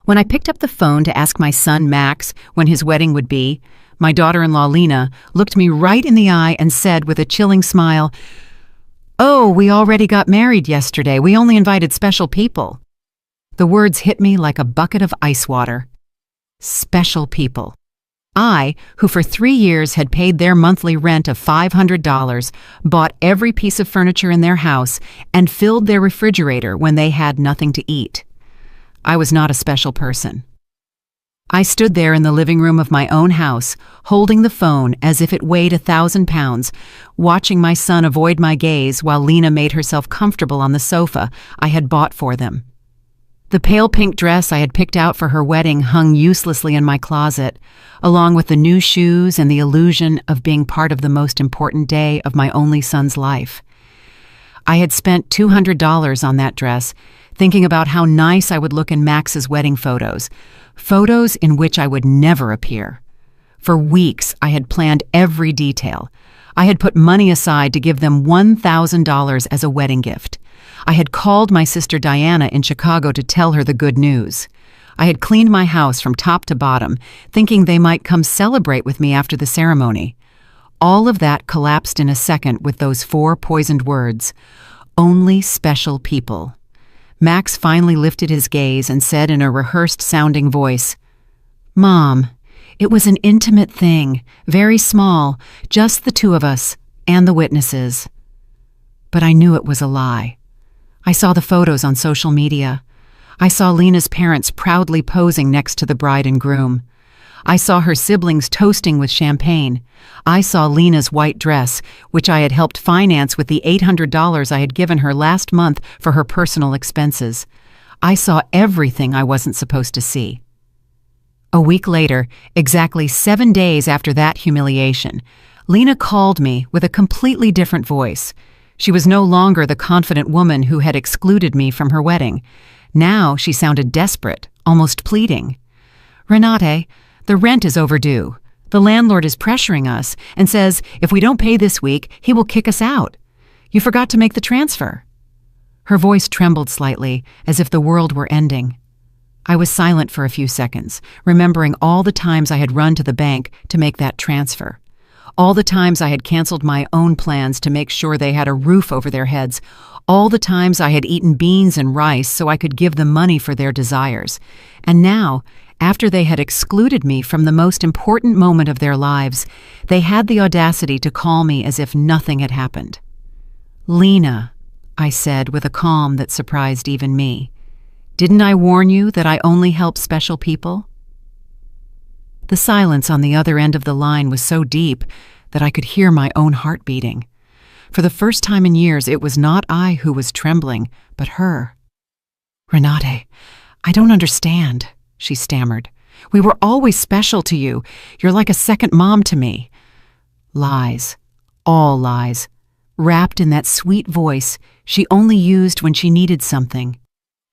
When I picked up the phone to ask my son Max when his wedding would be, my daughter-in-law Lena looked me right in the eye and said with a chilling smile, "Oh, we already got married yesterday. We only invited special people." The words hit me like a bucket of ice water. Special people. I, who for 3 years had paid their monthly rent of $500, bought every piece of furniture in their house, and filled their refrigerator when they had nothing to eat. I was not a special person. I stood there in the living room of my own house, holding the phone as if it weighed 1,000 pounds, watching my son avoid my gaze while Lena made herself comfortable on the sofa I had bought for them. The pale pink dress I had picked out for her wedding hung uselessly in my closet, along with the new shoes and the illusion of being part of the most important day of my only son's life. I had spent $200 on that dress, thinking about how nice I would look in Max's wedding photos in which I would never appear. For weeks, I had planned every detail. I had put money aside to give them $1,000 as a wedding gift. I had called my sister Diana in Chicago to tell her the good news. I had cleaned my house from top to bottom, thinking they might come celebrate with me after the ceremony. All of that collapsed in a second with those 4 poisoned words, "Only special people." Max finally lifted his gaze and said in a rehearsed-sounding voice, "Mom, it was an intimate thing, very small, just the 2 of us, and the witnesses." But I knew it was a lie. I saw the photos on social media. I saw Lena's parents proudly posing next to the bride and groom. I saw her siblings toasting with champagne. I saw Lena's white dress, which I had helped finance with the $800 I had given her last month for her personal expenses. I saw everything I wasn't supposed to see. A week later, exactly 7 days after that humiliation, Lena called me with a completely different voice. She was no longer the confident woman who had excluded me from her wedding. Now she sounded desperate, almost pleading. "Renate, the rent is overdue. The landlord is pressuring us and says if we don't pay this week, he will kick us out. You forgot to make the transfer." Her voice trembled slightly, as if the world were ending. I was silent for a few seconds, remembering all the times I had run to the bank to make that transfer. All the times I had canceled my own plans to make sure they had a roof over their heads. All the times I had eaten beans and rice so I could give them money for their desires. And now, after they had excluded me from the most important moment of their lives, they had the audacity to call me as if nothing had happened. "Lena," I said with a calm that surprised even me, "didn't I warn you that I only help special people?" The silence on the other end of the line was so deep that I could hear my own heart beating. For the first time in years, it was not I who was trembling, but her. "Renate, I don't understand," she stammered. "We were always special to you. You're like a second mom to me." Lies. All lies. Wrapped in that sweet voice she only used when she needed something.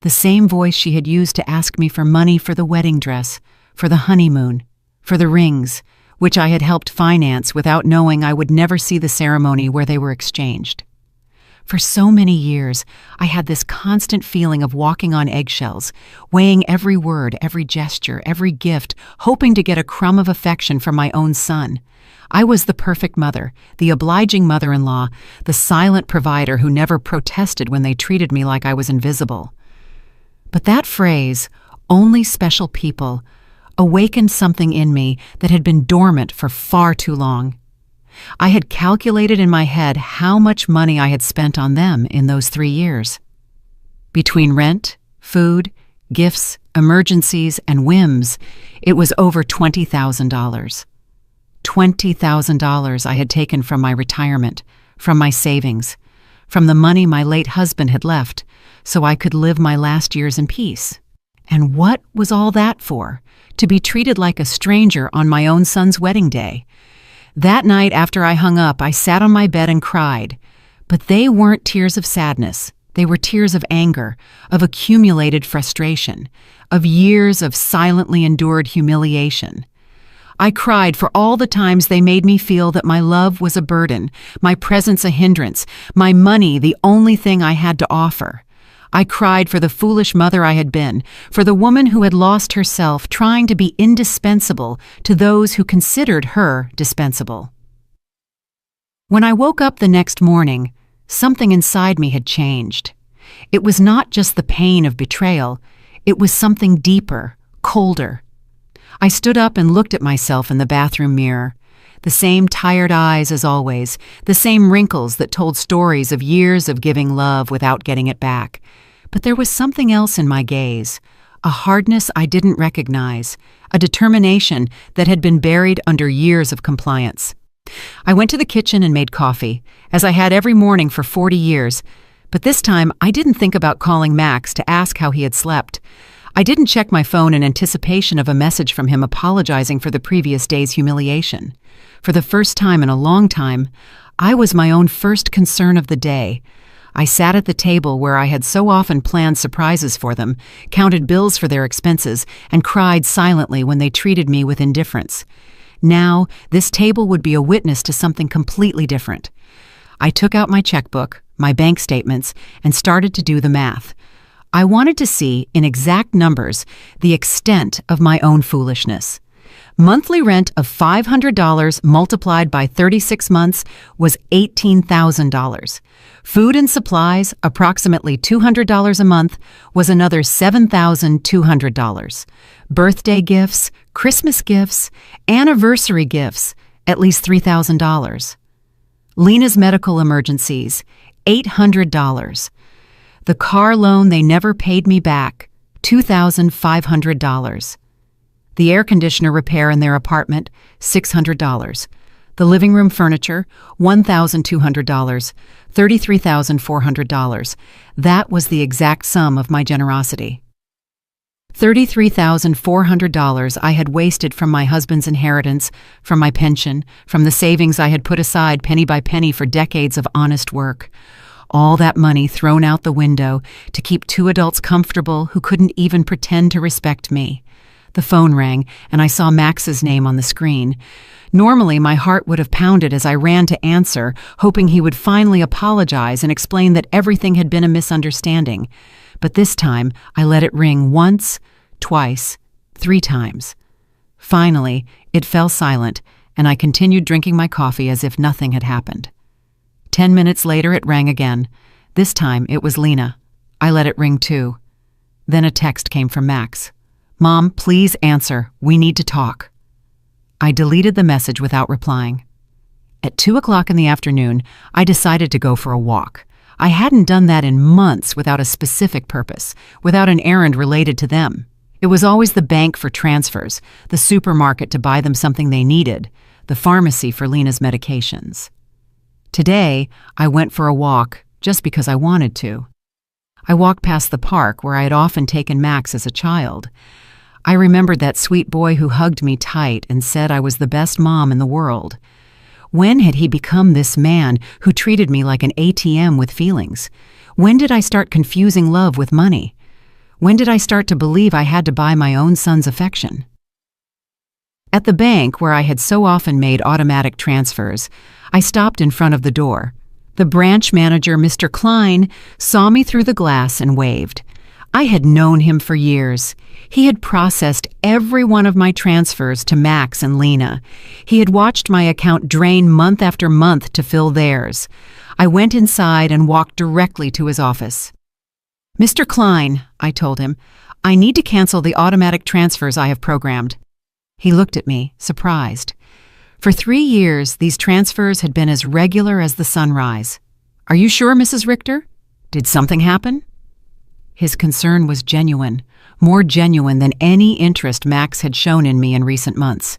The same voice she had used to ask me for money for the wedding dress, for the honeymoon, for the rings, which I had helped finance without knowing I would never see the ceremony where they were exchanged. For so many years, I had this constant feeling of walking on eggshells, weighing every word, every gesture, every gift, hoping to get a crumb of affection from my own son. I was the perfect mother, the obliging mother-in-law, the silent provider who never protested when they treated me like I was invisible. But that phrase, "only special people," awakened something in me that had been dormant for far too long. I had calculated in my head how much money I had spent on them in those 3 years. Between rent, food, gifts, emergencies, and whims, it was over $20,000. $20,000 I had taken from my retirement, from my savings, from the money my late husband had left, so I could live my last years in peace. And what was all that for? To be treated like a stranger on my own son's wedding day. That night after I hung up, I sat on my bed and cried. But they weren't tears of sadness. They were tears of anger, of accumulated frustration, of years of silently endured humiliation. I cried for all the times they made me feel that my love was a burden, my presence a hindrance, my money the only thing I had to offer. I cried for the foolish mother I had been, for the woman who had lost herself trying to be indispensable to those who considered her dispensable. When I woke up the next morning, something inside me had changed. It was not just the pain of betrayal, it was something deeper, colder. I stood up and looked at myself in the bathroom mirror. The same tired eyes as always, the same wrinkles that told stories of years of giving love without getting it back. But there was something else in my gaze, a hardness I didn't recognize, a determination that had been buried under years of compliance. I went to the kitchen and made coffee, as I had every morning for 40 years, but this time I didn't think about calling Max to ask how he had slept. I didn't check my phone in anticipation of a message from him apologizing for the previous day's humiliation. For the first time in a long time, I was my own first concern of the day. I sat at the table where I had so often planned surprises for them, counted bills for their expenses, and cried silently when they treated me with indifference. Now, this table would be a witness to something completely different. I took out my checkbook, my bank statements, and started to do the math. I wanted to see, in exact numbers, the extent of my own foolishness. Monthly rent of $500 multiplied by 36 months was $18,000. Food and supplies, approximately $200 a month, was another $7,200. Birthday gifts, Christmas gifts, anniversary gifts, at least $3,000. Lena's medical emergencies, $800. The car loan they never paid me back, $2,500. The air conditioner repair in their apartment, $600. The living room furniture, $1,200, $33,400. That was the exact sum of my generosity. $33,400 I had wasted from my husband's inheritance, from my pension, from the savings I had put aside penny by penny for decades of honest work. All that money thrown out the window to keep two adults comfortable who couldn't even pretend to respect me. The phone rang, and I saw Max's name on the screen. Normally, my heart would have pounded as I ran to answer, hoping he would finally apologize and explain that everything had been a misunderstanding. But this time, I let it ring once, twice, 3 times. Finally, it fell silent, and I continued drinking my coffee as if nothing had happened. 10 minutes later, it rang again. This time, it was Lena. I let it ring too. Then a text came from Max. "Mom, please answer. We need to talk." I deleted the message without replying. At 2 o'clock in the afternoon, I decided to go for a walk. I hadn't done that in months without a specific purpose, without an errand related to them. It was always the bank for transfers, the supermarket to buy them something they needed, the pharmacy for Lena's medications. Today, I went for a walk just because I wanted to. I walked past the park where I had often taken Max as a child. I remembered that sweet boy who hugged me tight and said I was the best mom in the world. When had he become this man who treated me like an ATM with feelings? When did I start confusing love with money? When did I start to believe I had to buy my own son's affection? At the bank where I had so often made automatic transfers, I stopped in front of the door. The branch manager, Mr. Klein, saw me through the glass and waved. I had known him for years. He had processed every one of my transfers to Max and Lena. He had watched my account drain month after month to fill theirs. I went inside and walked directly to his office. "Mr. Klein," I told him, "I need to cancel the automatic transfers I have programmed." He looked at me, surprised. For 3 years, these transfers had been as regular as the sunrise. "Are you sure, Mrs. Richter? Did something happen?" His concern was genuine, more genuine than any interest Max had shown in me in recent months.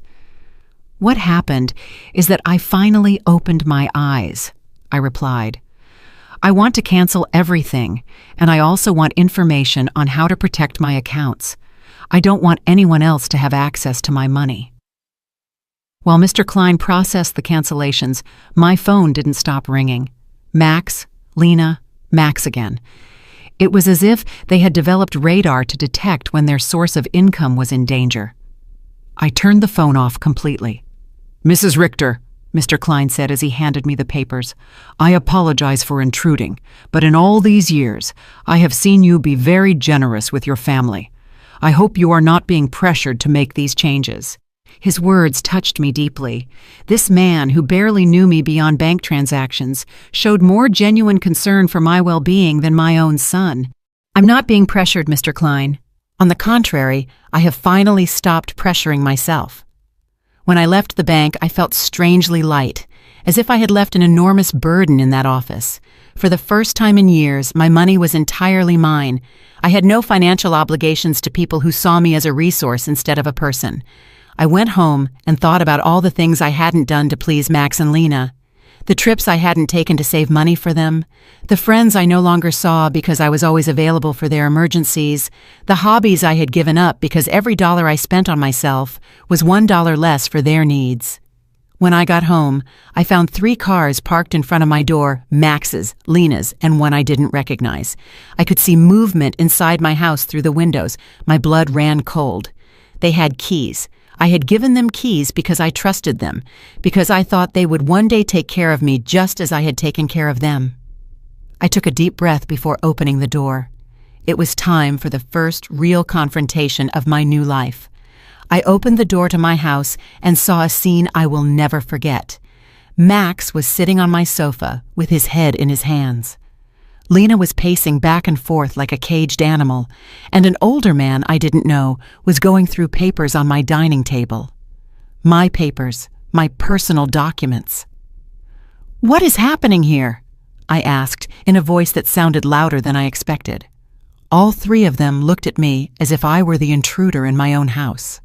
"What happened is that I finally opened my eyes," I replied. "I want to cancel everything, and I also want information on how to protect my accounts. I don't want anyone else to have access to my money." While Mr. Klein processed the cancellations, my phone didn't stop ringing. Max, Lena, Max again. It was as if they had developed radar to detect when their source of income was in danger. I turned the phone off completely. "Mrs. Richter," Mr. Klein said as he handed me the papers. "I apologize for intruding, but in all these years, I have seen you be very generous with your family. I hope you are not being pressured to make these changes." His words touched me deeply. This man, who barely knew me beyond bank transactions, showed more genuine concern for my well-being than my own son. "I'm not being pressured, Mr. Klein. On the contrary, I have finally stopped pressuring myself." When I left the bank, I felt strangely light, as if I had left an enormous burden in that office. For the first time in years, my money was entirely mine. I had no financial obligations to people who saw me as a resource instead of a person. I went home and thought about all the things I hadn't done to please Max and Lena, the trips I hadn't taken to save money for them, the friends I no longer saw because I was always available for their emergencies, the hobbies I had given up because every dollar I spent on myself was $1 less for their needs. When I got home, I found 3 cars parked in front of my door, Max's, Lena's, and one I didn't recognize. I could see movement inside my house through the windows. My blood ran cold. They had keys. I had given them keys because I trusted them, because I thought they would one day take care of me just as I had taken care of them. I took a deep breath before opening the door. It was time for the first real confrontation of my new life. I opened the door to my house and saw a scene I will never forget. Max was sitting on my sofa with his head in his hands. Lena was pacing back and forth like a caged animal, and an older man I didn't know was going through papers on my dining table. My papers, my personal documents. "What is happening here?" I asked in a voice that sounded louder than I expected. All 3 of them looked at me as if I were the intruder in my own house.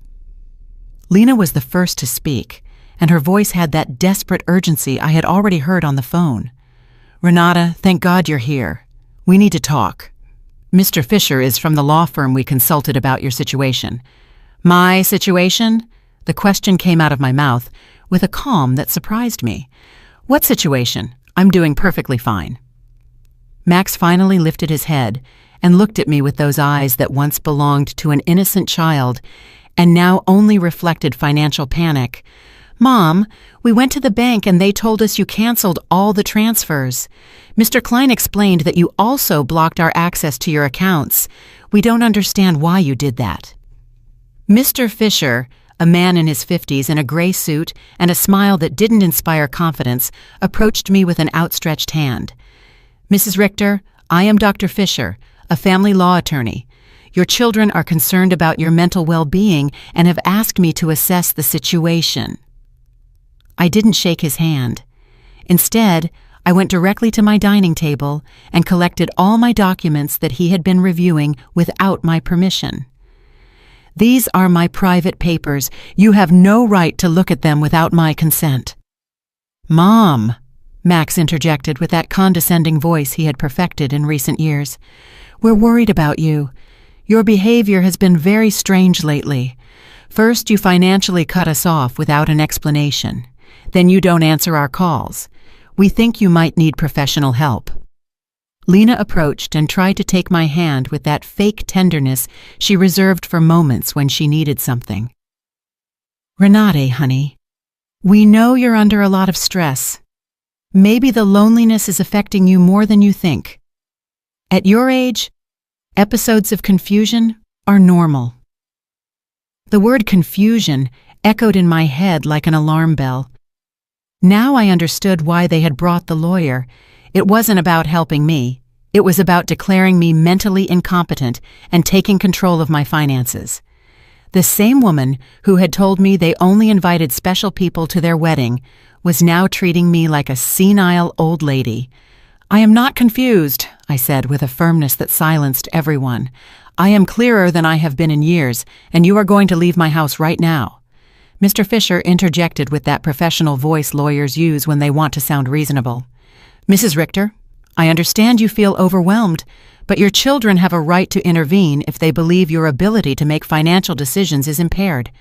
Lena was the first to speak, and her voice had that desperate urgency I had already heard on the phone. "Renata, thank God you're here. We need to talk. Mr. Fisher is from the law firm we consulted about your situation." "My situation?" The question came out of my mouth with a calm that surprised me. "What situation? I'm doing perfectly fine." Max finally lifted his head and looked at me with those eyes that once belonged to an innocent child and now only reflected financial panic. "Mom, we went to the bank and they told us you canceled all the transfers. Mr. Klein explained that you also blocked our access to your accounts. We don't understand why you did that." Mr. Fisher, a man in his 50s in a gray suit and a smile that didn't inspire confidence, approached me with an outstretched hand. "Mrs. Richter, I am Dr. Fisher, a family law attorney. Your children are concerned about your mental well-being and have asked me to assess the situation." I didn't shake his hand. Instead, I went directly to my dining table and collected all my documents that he had been reviewing without my permission. "These are my private papers. You have no right to look at them without my consent." "Mom," Max interjected with that condescending voice he had perfected in recent years, "we're worried about you. Your behavior has been very strange lately. First, you financially cut us off without an explanation. Then you don't answer our calls. We think you might need professional help." Lena approached and tried to take my hand with that fake tenderness she reserved for moments when she needed something. "Renate, honey, we know you're under a lot of stress. Maybe the loneliness is affecting you more than you think. At your age, episodes of confusion are normal." The word confusion echoed in my head like an alarm bell. Now I understood why they had brought the lawyer. It wasn't about helping me. It was about declaring me mentally incompetent and taking control of my finances. The same woman who had told me they only invited special people to their wedding was now treating me like a senile old lady. "I am not confused," I said with a firmness that silenced everyone. "I am clearer than I have been in years, and you are going to leave my house right now." Mr. Fisher interjected with that professional voice lawyers use when they want to sound reasonable. "Mrs. Richter, I understand you feel overwhelmed, but your children have a right to intervene if they believe your ability to make financial decisions is impaired.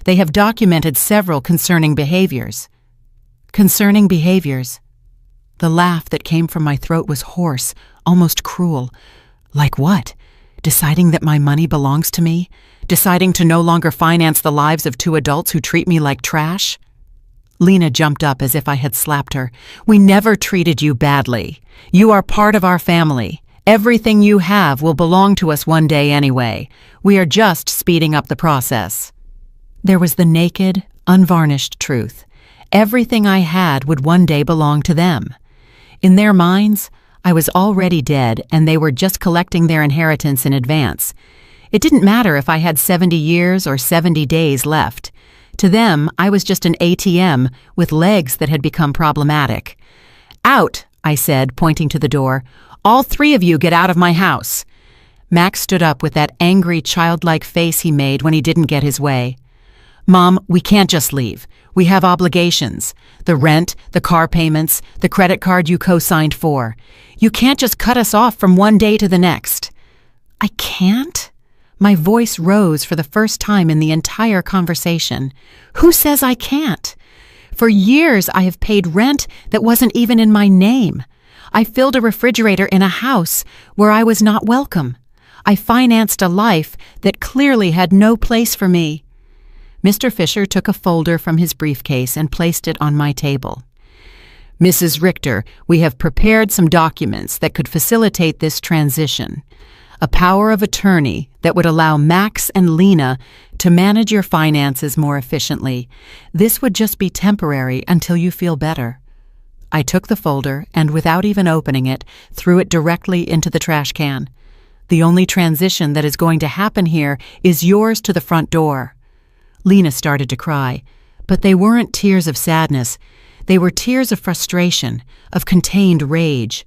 They have documented several concerning behaviors." Concerning behaviors. The laugh that came from my throat was hoarse, almost cruel. Like what? Deciding that my money belongs to me? Deciding to no longer finance the lives of 2 adults who treat me like trash? Lena jumped up as if I had slapped her. "We never treated you badly. You are part of our family. Everything you have will belong to us one day anyway. We are just speeding up the process." There was the naked, unvarnished truth. Everything I had would one day belong to them. In their minds, I was already dead and they were just collecting their inheritance in advance. It didn't matter if I had 70 years or 70 days left. To them, I was just an ATM with legs that had become problematic. "Out," I said, pointing to the door. "All three of you get out of my house." Max stood up with that angry, childlike face he made when he didn't get his way. "Mom, we can't just leave. We have obligations. The rent, the car payments, the credit card you co-signed for. You can't just cut us off from one day to the next." "I can't?" My voice rose for the first time in the entire conversation. "Who says I can't? For years I have paid rent that wasn't even in my name. I filled a refrigerator in a house where I was not welcome. I financed a life that clearly had no place for me." Mr. Fisher took a folder from his briefcase and placed it on my table. "Mrs. Richter, we have prepared some documents that could facilitate this transition. A power of attorney that would allow Max and Lena to manage your finances more efficiently. This would just be temporary until you feel better." I took the folder and, without even opening it, threw it directly into the trash can. "The only transition that is going to happen here is yours to the front door." Lena started to cry, but they weren't tears of sadness. They were tears of frustration, of contained rage.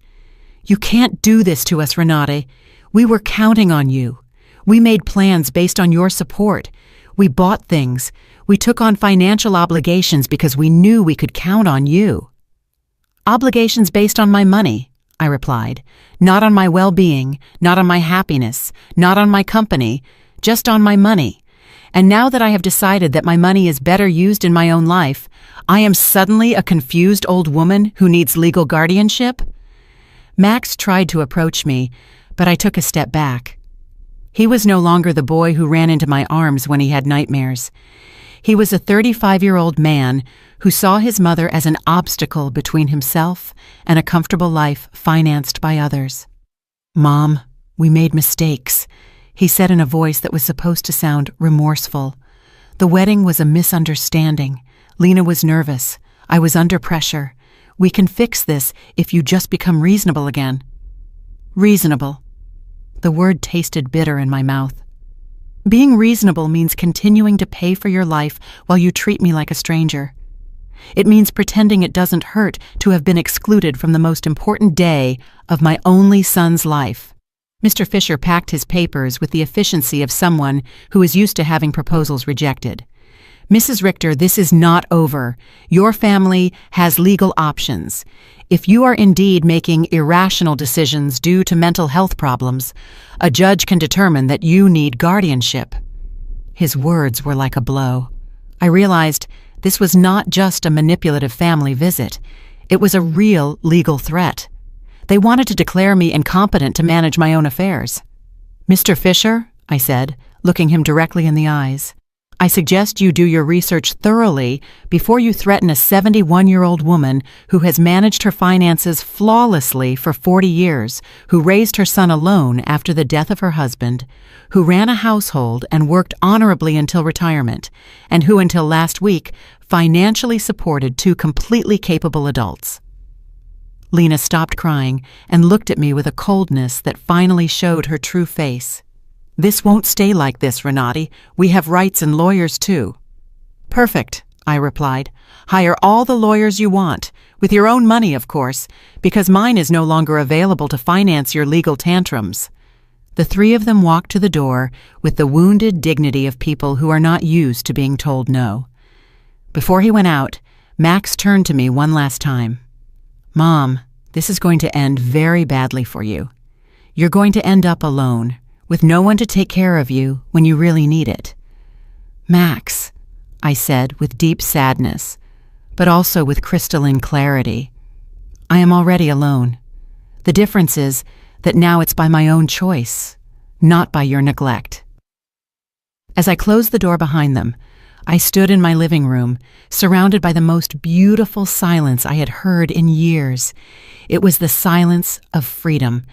"You can't do this to us, Renate. We were counting on you. We made plans based on your support. We bought things. We took on financial obligations because we knew we could count on you." "Obligations based on my money," I replied. "Not on my well-being, not on my happiness, not on my company, just on my money. And now that I have decided that my money is better used in my own life, I am suddenly a confused old woman who needs legal guardianship?" Max tried to approach me, but I took a step back. He was no longer the boy who ran into my arms when he had nightmares. He was a 35-year-old man who saw his mother as an obstacle between himself and a comfortable life financed by others. "Mom, we made mistakes," he said in a voice that was supposed to sound remorseful. "The wedding was a misunderstanding. Lena was nervous. I was under pressure. We can fix this if you just become reasonable again." Reasonable. The word tasted bitter in my mouth. Being reasonable means continuing to pay for your life while you treat me like a stranger. It means pretending it doesn't hurt to have been excluded from the most important day of my only son's life. Mr. Fisher packed his papers with the efficiency of someone who is used to having proposals rejected. "Mrs. Richter, this is not over. Your family has legal options. If you are indeed making irrational decisions due to mental health problems, a judge can determine that you need guardianship." His words were like a blow. I realized this was not just a manipulative family visit. It was a real legal threat. They wanted to declare me incompetent to manage my own affairs. "Mr. Fisher," I said, looking him directly in the eyes, "I suggest you do your research thoroughly before you threaten a 71-year-old woman who has managed her finances flawlessly for 40 years, who raised her son alone after the death of her husband, who ran a household and worked honorably until retirement, and who until last week financially supported two completely capable adults." Lena stopped crying and looked at me with a coldness that finally showed her true face. "This won't stay like this, Renate. We have rights and lawyers too." "Perfect," I replied. "Hire all the lawyers you want, with your own money, of course, because mine is no longer available to finance your legal tantrums." The three of them walked to the door with the wounded dignity of people who are not used to being told no. Before he went out, Max turned to me one last time. "Mom, this is going to end very badly for you. You're going to end up alone, with no one to take care of you when you really need it." "Max," I said with deep sadness, but also with crystalline clarity, "I am already alone. The difference is that now it's by my own choice, not by your neglect." As I closed the door behind them, I stood in my living room, surrounded by the most beautiful silence I had heard in years. It was the silence of freedom.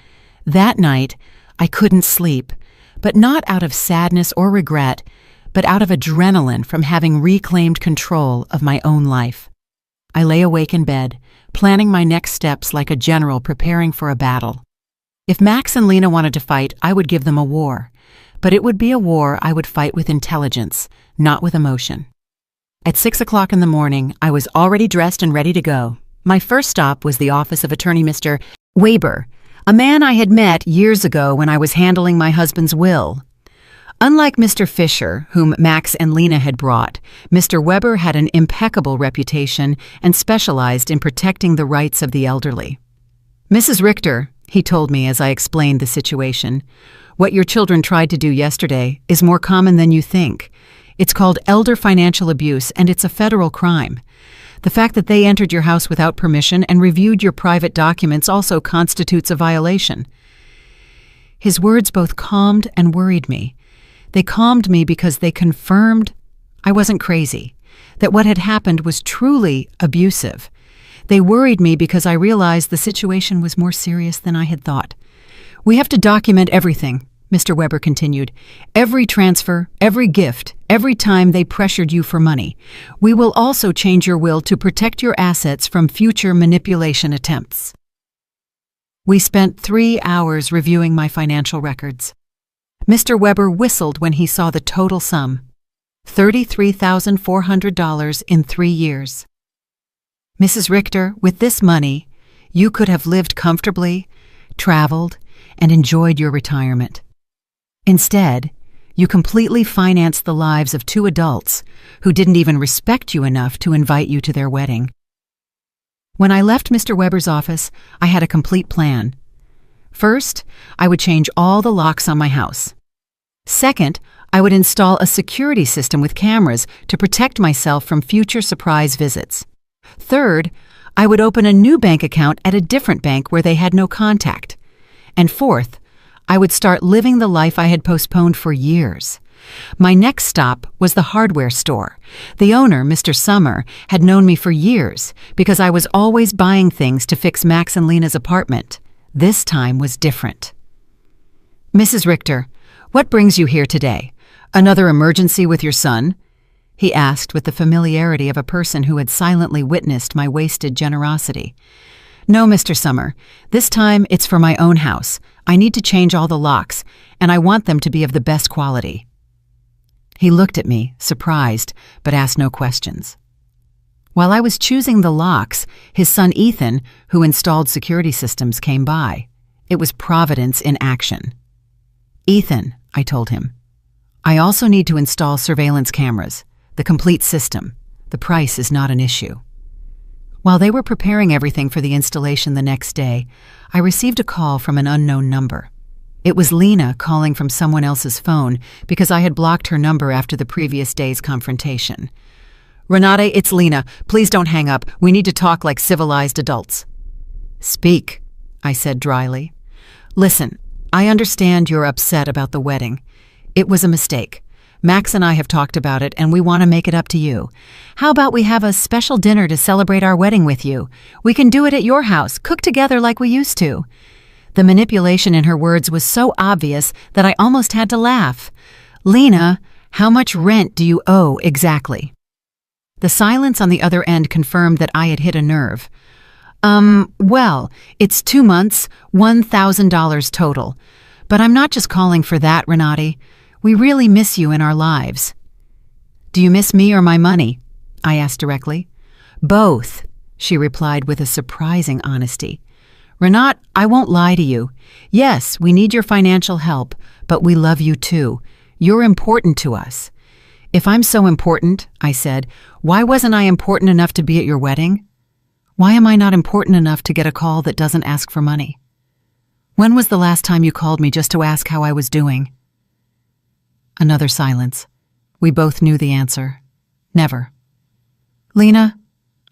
That night, I couldn't sleep, but not out of sadness or regret, but out of adrenaline from having reclaimed control of my own life. I lay awake in bed, planning my next steps like a general preparing for a battle. If Max and Lena wanted to fight, I would give them a war. But it would be a war I would fight with intelligence, not with emotion. At 6 o'clock in the morning, I was already dressed and ready to go. My first stop was the office of attorney Mr. Weber, a man I had met years ago when I was handling my husband's will. Unlike Mr. Fisher, whom Max and Lena had brought, Mr. Weber had an impeccable reputation and specialized in protecting the rights of the elderly. "Mrs. Richter," he told me as I explained the situation, "what your children tried to do yesterday is more common than you think. It's called elder financial abuse, and it's a federal crime. The fact that they entered your house without permission and reviewed your private documents also constitutes a violation." His words both calmed and worried me. They calmed me because they confirmed I wasn't crazy, that what had happened was truly abusive. They worried me because I realized the situation was more serious than I had thought. "We have to document everything," Mr. Weber continued. "Every transfer, every gift, every time they pressured you for money. We will also change your will to protect your assets from future manipulation attempts." We spent 3 hours reviewing my financial records. Mr. Weber whistled when he saw the total sum: $33,400 in 3 years. "Mrs. Richter, with this money, you could have lived comfortably, traveled, and enjoyed your retirement. Instead, you completely financed the lives of 2 adults who didn't even respect you enough to invite you to their wedding." When I left Mr. Weber's office, I had a complete plan. First, I would change all the locks on my house. Second, I would install a security system with cameras to protect myself from future surprise visits. Third, I would open a new bank account at a different bank where they had no contact. And fourth, I would start living the life I had postponed for years. My next stop was the hardware store. The owner, Mr. Summer, had known me for years because I was always buying things to fix Max and Lena's apartment. This time was different. "Mrs. Richter, what brings you here today? Another emergency with your son?" he asked with the familiarity of a person who had silently witnessed my wasted generosity. "No, Mr. Summer. This time it's for my own house. I need to change all the locks, and I want them to be of the best quality." He looked at me, surprised, but asked no questions. While I was choosing the locks, his son Ethan, who installed security systems, came by. It was Providence in action. "Ethan," I told him, "I also need to install surveillance cameras, the complete system. The price is not an issue." While they were preparing everything for the installation the next day, I received a call from an unknown number. It was Lena calling from someone else's phone because I had blocked her number after the previous day's confrontation. "Renate, it's Lena. Please don't hang up. We need to talk like civilized adults." "Speak," I said dryly. "Listen, I understand you're upset about the wedding. It was a mistake. Max and I have talked about it, and we want to make it up to you. How about we have a special dinner to celebrate our wedding with you? We can do it at your house, cook together like we used to." The manipulation in her words was so obvious that I almost had to laugh. "Lena, how much rent do you owe exactly?" The silence on the other end confirmed that I had hit a nerve. Well, it's 2 months, $1,000 total. But I'm not just calling for that, Renate. We really miss you in our lives." "Do you miss me or my money?" I asked directly. "Both," she replied with a surprising honesty. "Renate, I won't lie to you. Yes, we need your financial help, but we love you too. You're important to us." "If I'm so important," I said, "why wasn't I important enough to be at your wedding? Why am I not important enough to get a call that doesn't ask for money? When was the last time you called me just to ask how I was doing?" Another silence. We both knew the answer. Never. "Lena,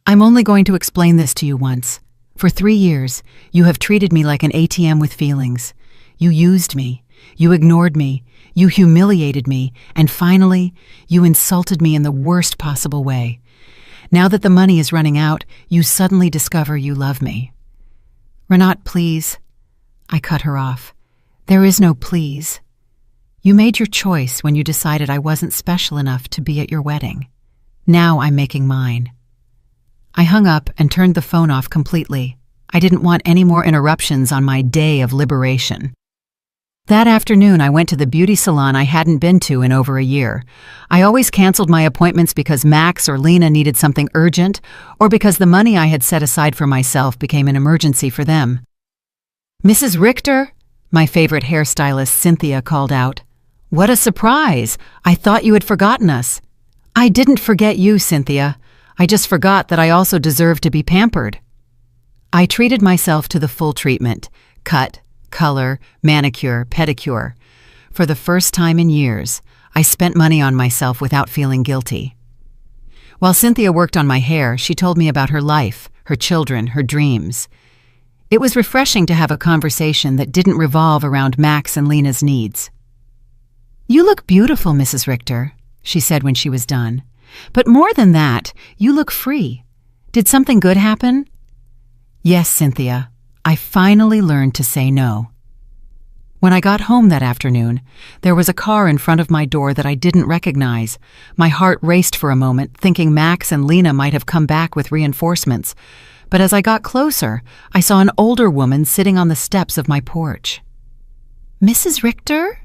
I'm only going to explain this to you once. For 3 years, you have treated me like an ATM with feelings. You used me. You ignored me. You humiliated me, and finally, you insulted me in the worst possible way. Now that the money is running out, you suddenly discover you love me." "Renat, please." I cut her off. "There is no please. You made your choice when you decided I wasn't special enough to be at your wedding. Now I'm making mine." I hung up and turned the phone off completely. I didn't want any more interruptions on my day of liberation. That afternoon, I went to the beauty salon I hadn't been to in over a year. I always canceled my appointments because Max or Lena needed something urgent, or because the money I had set aside for myself became an emergency for them. "Mrs. Richter?" my favorite hairstylist Cynthia called out. "What a surprise! I thought you had forgotten us." "I didn't forget you, Cynthia. I just forgot that I also deserve to be pampered." I treated myself to the full treatment: cut, color, manicure, pedicure. For the first time in years, I spent money on myself without feeling guilty. While Cynthia worked on my hair, she told me about her life, her children, her dreams. It was refreshing to have a conversation that didn't revolve around Max and Lena's needs. "You look beautiful, Mrs. Richter," she said when she was done. "But more than that, you look free. Did something good happen?" "Yes, Cynthia. I finally learned to say no." When I got home that afternoon, there was a car in front of my door that I didn't recognize. My heart raced for a moment, thinking Max and Lena might have come back with reinforcements. But as I got closer, I saw an older woman sitting on the steps of my porch. "Mrs. Richter?"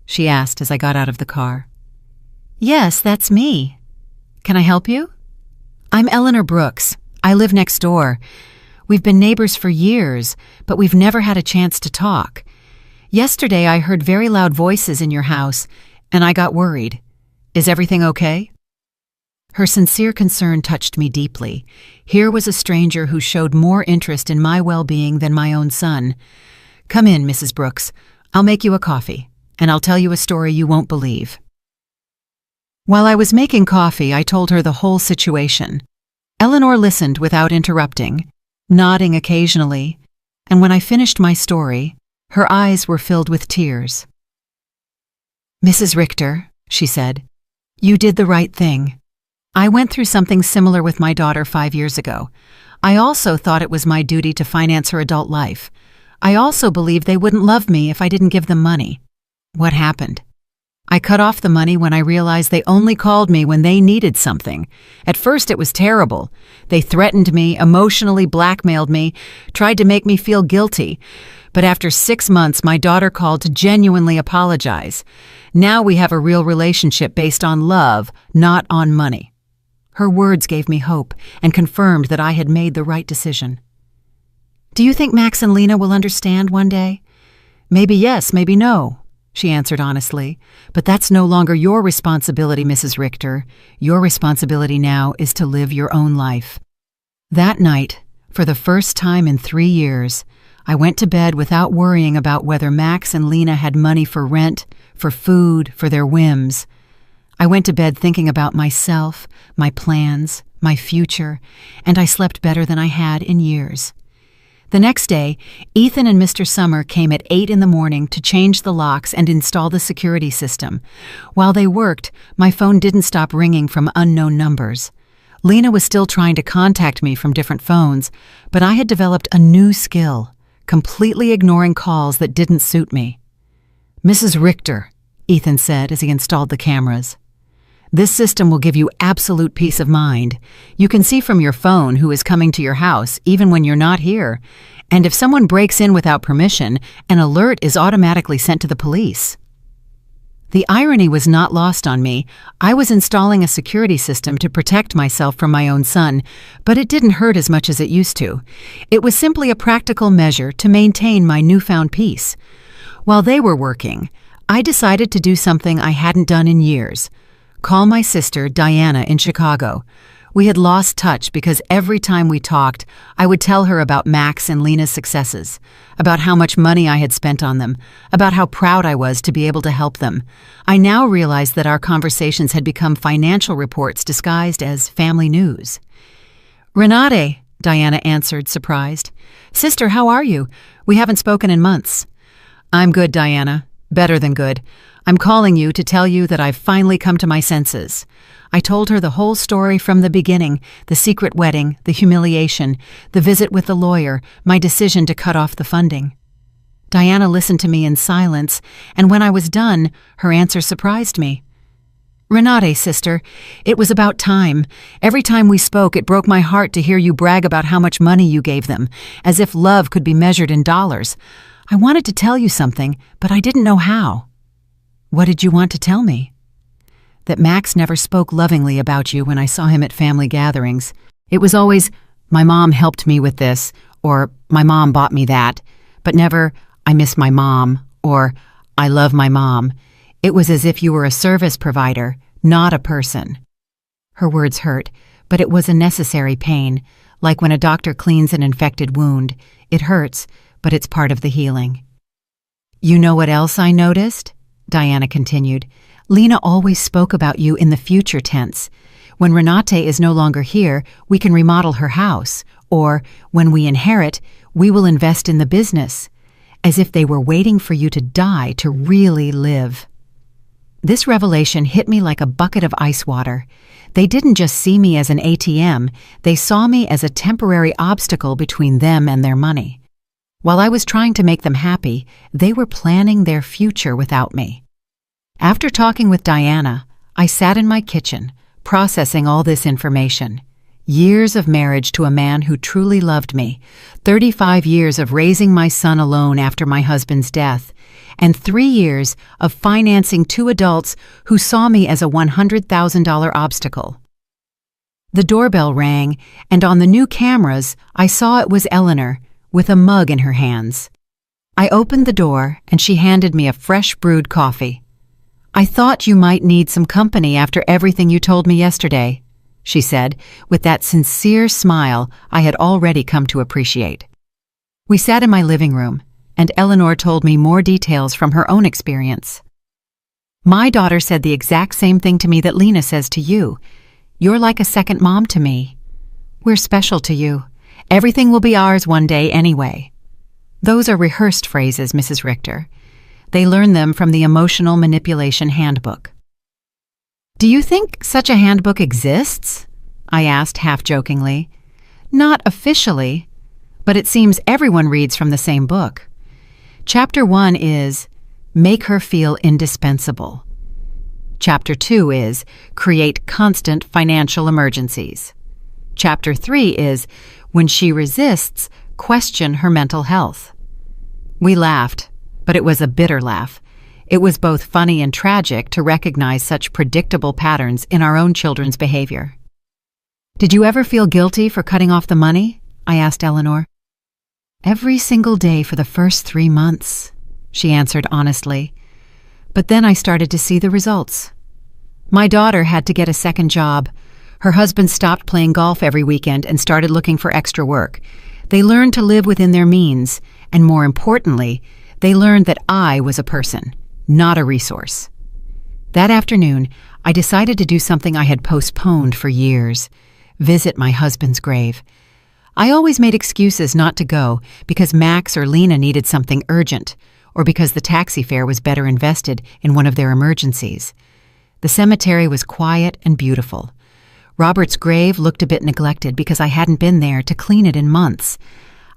she asked as I got out of the car. "Yes, that's me. Can I help you?" "I'm Eleanor Brooks. I live next door. We've been neighbors for years, but we've never had a chance to talk. Yesterday I heard very loud voices in your house, and I got worried. Is everything okay?" Her sincere concern touched me deeply. Here was a stranger who showed more interest in my well-being than my own son. "Come in, Mrs. Brooks. I'll make you a coffee, and I'll tell you a story you won't believe." While I was making coffee, I told her the whole situation. Eleanor listened without interrupting, nodding occasionally, and when I finished my story, her eyes were filled with tears. "Mrs. Richter," she said, "you did the right thing. I went through something similar with my daughter 5 years ago. I also thought it was my duty to finance her adult life. I also believed they wouldn't love me if I didn't give them money. What happened? I cut off the money when I realized they only called me when they needed something. At first it was terrible. They threatened me, emotionally blackmailed me, tried to make me feel guilty. But after 6 months, my daughter called to genuinely apologize. Now we have a real relationship based on love, not on money." Her words gave me hope and confirmed that I had made the right decision. "Do you think Max and Lena will understand one day?" "Maybe yes, maybe no," she answered honestly. "But that's no longer your responsibility, Mrs. Richter. Your responsibility now is to live your own life." That night, for the first time in 3 years, I went to bed without worrying about whether Max and Lena had money for rent, for food, for their whims. I went to bed thinking about myself, my plans, my future, and I slept better than I had in years. The next day, Ethan and Mr. Summer came at 8 in the morning to change the locks and install the security system. While they worked, my phone didn't stop ringing from unknown numbers. Lena was still trying to contact me from different phones, but I had developed a new skill, completely ignoring calls that didn't suit me. "Mrs. Richter," Ethan said as he installed the cameras. "This system will give you absolute peace of mind. You can see from your phone who is coming to your house, even when you're not here. And if someone breaks in without permission, an alert is automatically sent to the police." The irony was not lost on me. I was installing a security system to protect myself from my own son, but it didn't hurt as much as it used to. It was simply a practical measure to maintain my newfound peace. While they were working, I decided to do something I hadn't done in years: call my sister, Diana, in Chicago. We had lost touch because every time we talked, I would tell her about Max and Lena's successes, about how much money I had spent on them, about how proud I was to be able to help them. I now realized that our conversations had become financial reports disguised as family news. "Renate," Diana answered, surprised. "Sister, how are you? We haven't spoken in months." "I'm good, Diana. Better than good. I'm calling you to tell you that I've finally come to my senses. I told her the whole story from the beginning, the secret wedding, the humiliation, the visit with the lawyer, my decision to cut off the funding. Diana listened to me in silence, and when I was done, her answer surprised me. Renate, sister, it was about time. Every time we spoke, it broke my heart to hear you brag about how much money you gave them, as if love could be measured in dollars. I wanted to tell you something, but I didn't know how. What did you want to tell me? That Max never spoke lovingly about you when I saw him at family gatherings. It was always, my mom helped me with this, or my mom bought me that, but never, I miss my mom, or I love my mom. It was as if you were a service provider, not a person. Her words hurt, but it was a necessary pain, like when a doctor cleans an infected wound. It hurts, but it's part of the healing. You know what else I noticed? Diana continued. Lena always spoke about you in the future tense. When Renate is no longer here, we can remodel her house, or when we inherit, we will invest in the business, as if they were waiting for you to die to really live. This revelation hit me like a bucket of ice water. They didn't just see me as an ATM, they saw me as a temporary obstacle between them and their money. While I was trying to make them happy, they were planning their future without me. After talking with Diana, I sat in my kitchen, processing all this information. Years of marriage to a man who truly loved me, 35 years of raising my son alone after my husband's death, and 3 years of financing 2 adults who saw me as a $100,000 obstacle. The doorbell rang, and on the new cameras, I saw it was Eleanor, with a mug in her hands. I opened the door, and she handed me a fresh brewed coffee. I thought you might need some company after everything you told me yesterday, she said, with that sincere smile I had already come to appreciate. We sat in my living room, and Eleanor told me more details from her own experience. My daughter said the exact same thing to me that Lena says to you. You're like a second mom to me. We're special to you. Everything will be ours one day anyway. Those are rehearsed phrases, Mrs. Richter. They learn them from the Emotional Manipulation Handbook. Do you think such a handbook exists? I asked half-jokingly. Not officially, but it seems everyone reads from the same book. Chapter 1 is Make Her Feel Indispensable. Chapter 2 is Create Constant Financial Emergencies. Chapter 3 is When She Resists, Question Her Mental Health. We laughed, but it was a bitter laugh. It was both funny and tragic to recognize such predictable patterns in our own children's behavior. Did you ever feel guilty for cutting off the money? I asked Eleanor. Every single day for the first 3 months, she answered honestly. But then I started to see the results. My daughter had to get a second job. Her husband stopped playing golf every weekend and started looking for extra work. They learned to live within their means, and more importantly, they learned that I was a person, not a resource. That afternoon, I decided to do something I had postponed for years: visit my husband's grave. I always made excuses not to go because Max or Lena needed something urgent, or because the taxi fare was better invested in one of their emergencies. The cemetery was quiet and beautiful. Robert's grave looked a bit neglected because I hadn't been there to clean it in months.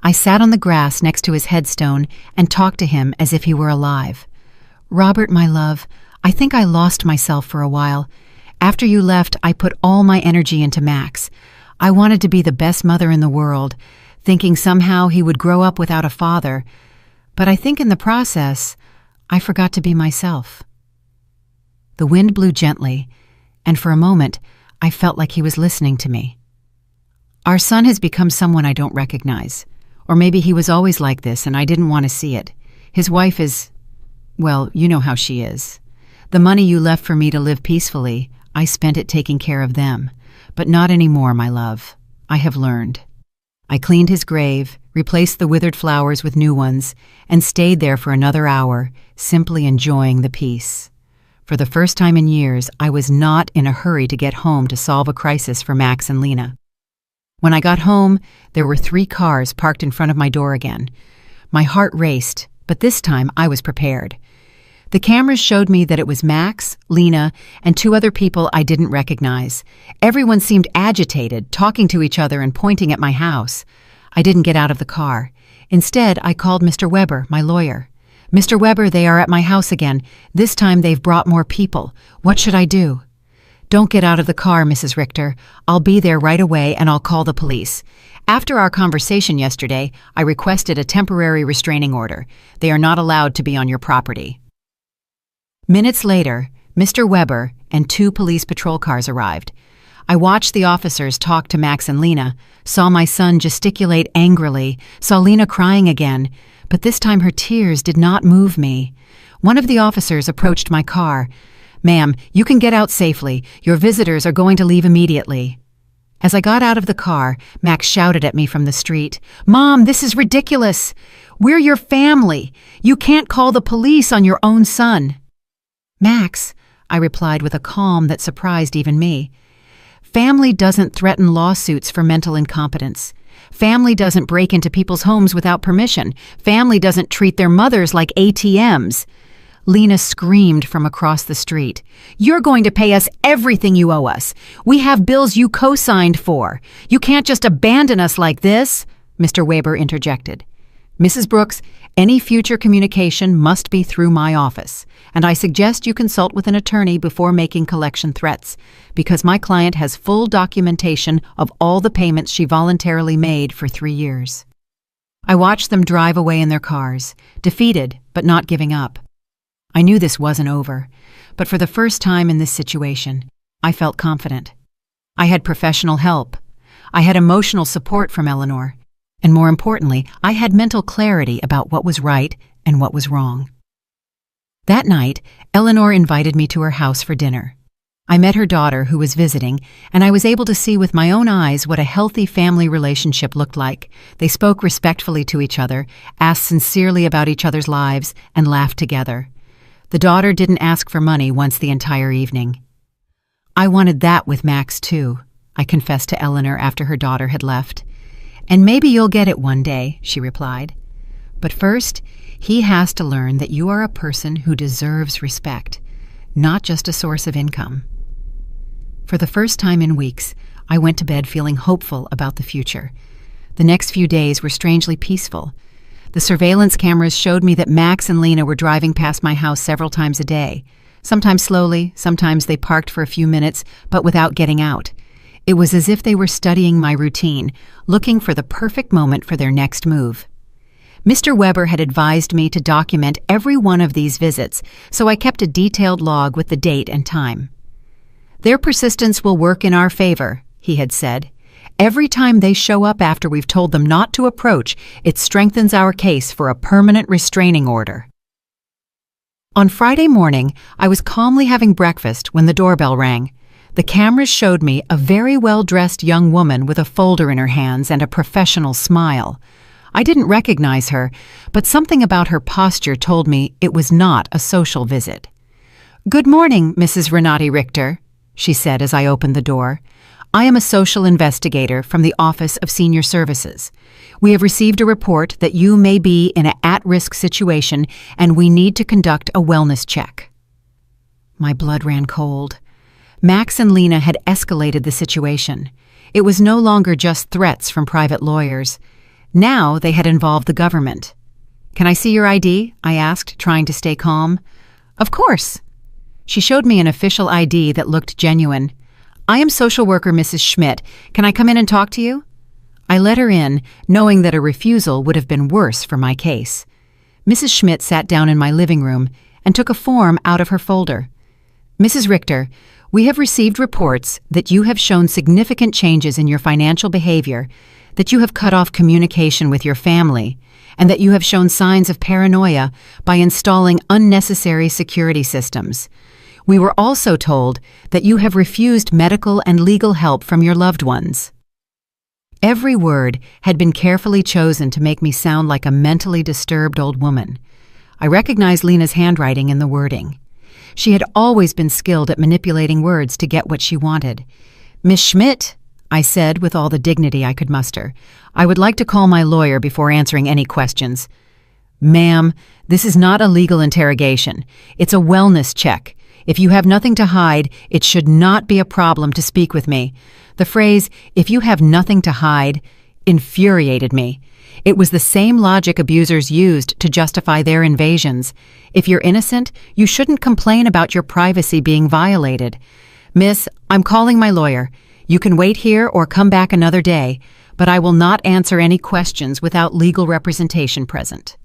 I sat on the grass next to his headstone and talked to him as if he were alive. Robert, my love, I think I lost myself for a while. After you left, I put all my energy into Max. I wanted to be the best mother in the world, thinking somehow he would grow up without a father. But I think in the process, I forgot to be myself. The wind blew gently, and for a moment, I felt like he was listening to me. Our son has become someone I don't recognize. Or maybe he was always like this and I didn't want to see it. His wife is, well, you know how she is. The money you left for me to live peacefully, I spent it taking care of them. But not anymore, my love. I have learned. I cleaned his grave, replaced the withered flowers with new ones, and stayed there for another hour, simply enjoying the peace. For the first time in years, I was not in a hurry to get home to solve a crisis for Max and Lena. When I got home, there were 3 cars parked in front of my door again. My heart raced, but this time I was prepared. The cameras showed me that it was Max, Lena, and two other people I didn't recognize. Everyone seemed agitated, talking to each other and pointing at my house. I didn't get out of the car. Instead, I called Mr. Weber, my lawyer. "Mr. Weber, they are at my house again. This time they've brought more people. What should I do?" "Don't get out of the car, Mrs. Richter. I'll be there right away and I'll call the police. After our conversation yesterday, I requested a temporary restraining order. They are not allowed to be on your property." Minutes later, Mr. Weber and two police patrol cars arrived. I watched the officers talk to Max and Lena, saw my son gesticulate angrily, saw Lena crying again, but this time her tears did not move me. One of the officers approached my car. "Ma'am, you can get out safely. Your visitors are going to leave immediately." As I got out of the car, Max shouted at me from the street, "Mom, this is ridiculous. We're your family. You can't call the police on your own son." "Max," I replied with a calm that surprised even me, "family doesn't threaten lawsuits for mental incompetence. Family doesn't break into people's homes without permission. Family doesn't treat their mothers like ATMs." Lena screamed from across the street, "You're going to pay us everything you owe us. We have bills you co-signed for. You can't just abandon us like this," Mr. Weber interjected. "Mrs. Brooks, any future communication must be through my office, and I suggest you consult with an attorney before making collection threats, because my client has full documentation of all the payments she voluntarily made for 3 years." I watched them drive away in their cars, defeated but not giving up. I knew this wasn't over, but for the first time in this situation, I felt confident. I had professional help. I had emotional support from Eleanor. And more importantly, I had mental clarity about what was right and what was wrong. That night, Eleanor invited me to her house for dinner. I met her daughter, who was visiting, and I was able to see with my own eyes what a healthy family relationship looked like. They spoke respectfully to each other, asked sincerely about each other's lives, and laughed together. The daughter didn't ask for money once the entire evening. "I wanted that with Max, too," I confessed to Eleanor after her daughter had left. "And maybe you'll get it one day," she replied. "But first, he has to learn that you are a person who deserves respect, not just a source of income." For the first time in weeks, I went to bed feeling hopeful about the future. The next few days were strangely peaceful. The surveillance cameras showed me that Max and Lena were driving past my house several times a day. Sometimes slowly, sometimes they parked for a few minutes, but without getting out. It was as if they were studying my routine, looking for the perfect moment for their next move. Mr. Weber had advised me to document every one of these visits, so I kept a detailed log with the date and time. "Their persistence will work in our favor," he had said. "Every time they show up after we've told them not to approach, it strengthens our case for a permanent restraining order." On Friday morning, I was calmly having breakfast when the doorbell rang. The cameras showed me a very well-dressed young woman with a folder in her hands and a professional smile. I didn't recognize her, but something about her posture told me it was not a social visit. "Good morning, Mrs. Renati Richter," she said as I opened the door. "I am a social investigator from the Office of Senior Services. We have received a report that you may be in an at-risk situation and we need to conduct a wellness check." My blood ran cold. Max and Lena had escalated the situation. It was no longer just threats from private lawyers. Now they had involved the government. "Can I see your ID?" I asked, trying to stay calm. "Of course." She showed me an official ID that looked genuine. "I am social worker Mrs. Schmidt. Can I come in and talk to you?" I let her in, knowing that a refusal would have been worse for my case. Mrs. Schmidt sat down in my living room and took a form out of her folder. "Mrs. Richter, we have received reports that you have shown significant changes in your financial behavior, that you have cut off communication with your family, and that you have shown signs of paranoia by installing unnecessary security systems. We were also told that you have refused medical and legal help from your loved ones." Every word had been carefully chosen to make me sound like a mentally disturbed old woman. I recognized Lena's handwriting in the wording. She had always been skilled at manipulating words to get what she wanted. "Miss Schmidt," I said with all the dignity I could muster, "I would like to call my lawyer before answering any questions." Ma'am, this is not a legal interrogation. It's a wellness check. If you have nothing to hide, it should not be a problem to speak with me. The phrase, "if you have nothing to hide," infuriated me. It was the same logic abusers used to justify their invasions. If you're innocent, you shouldn't complain about your privacy being violated. Miss, I'm calling my lawyer. You can wait here or come back another day, but I will not answer any questions without legal representation present.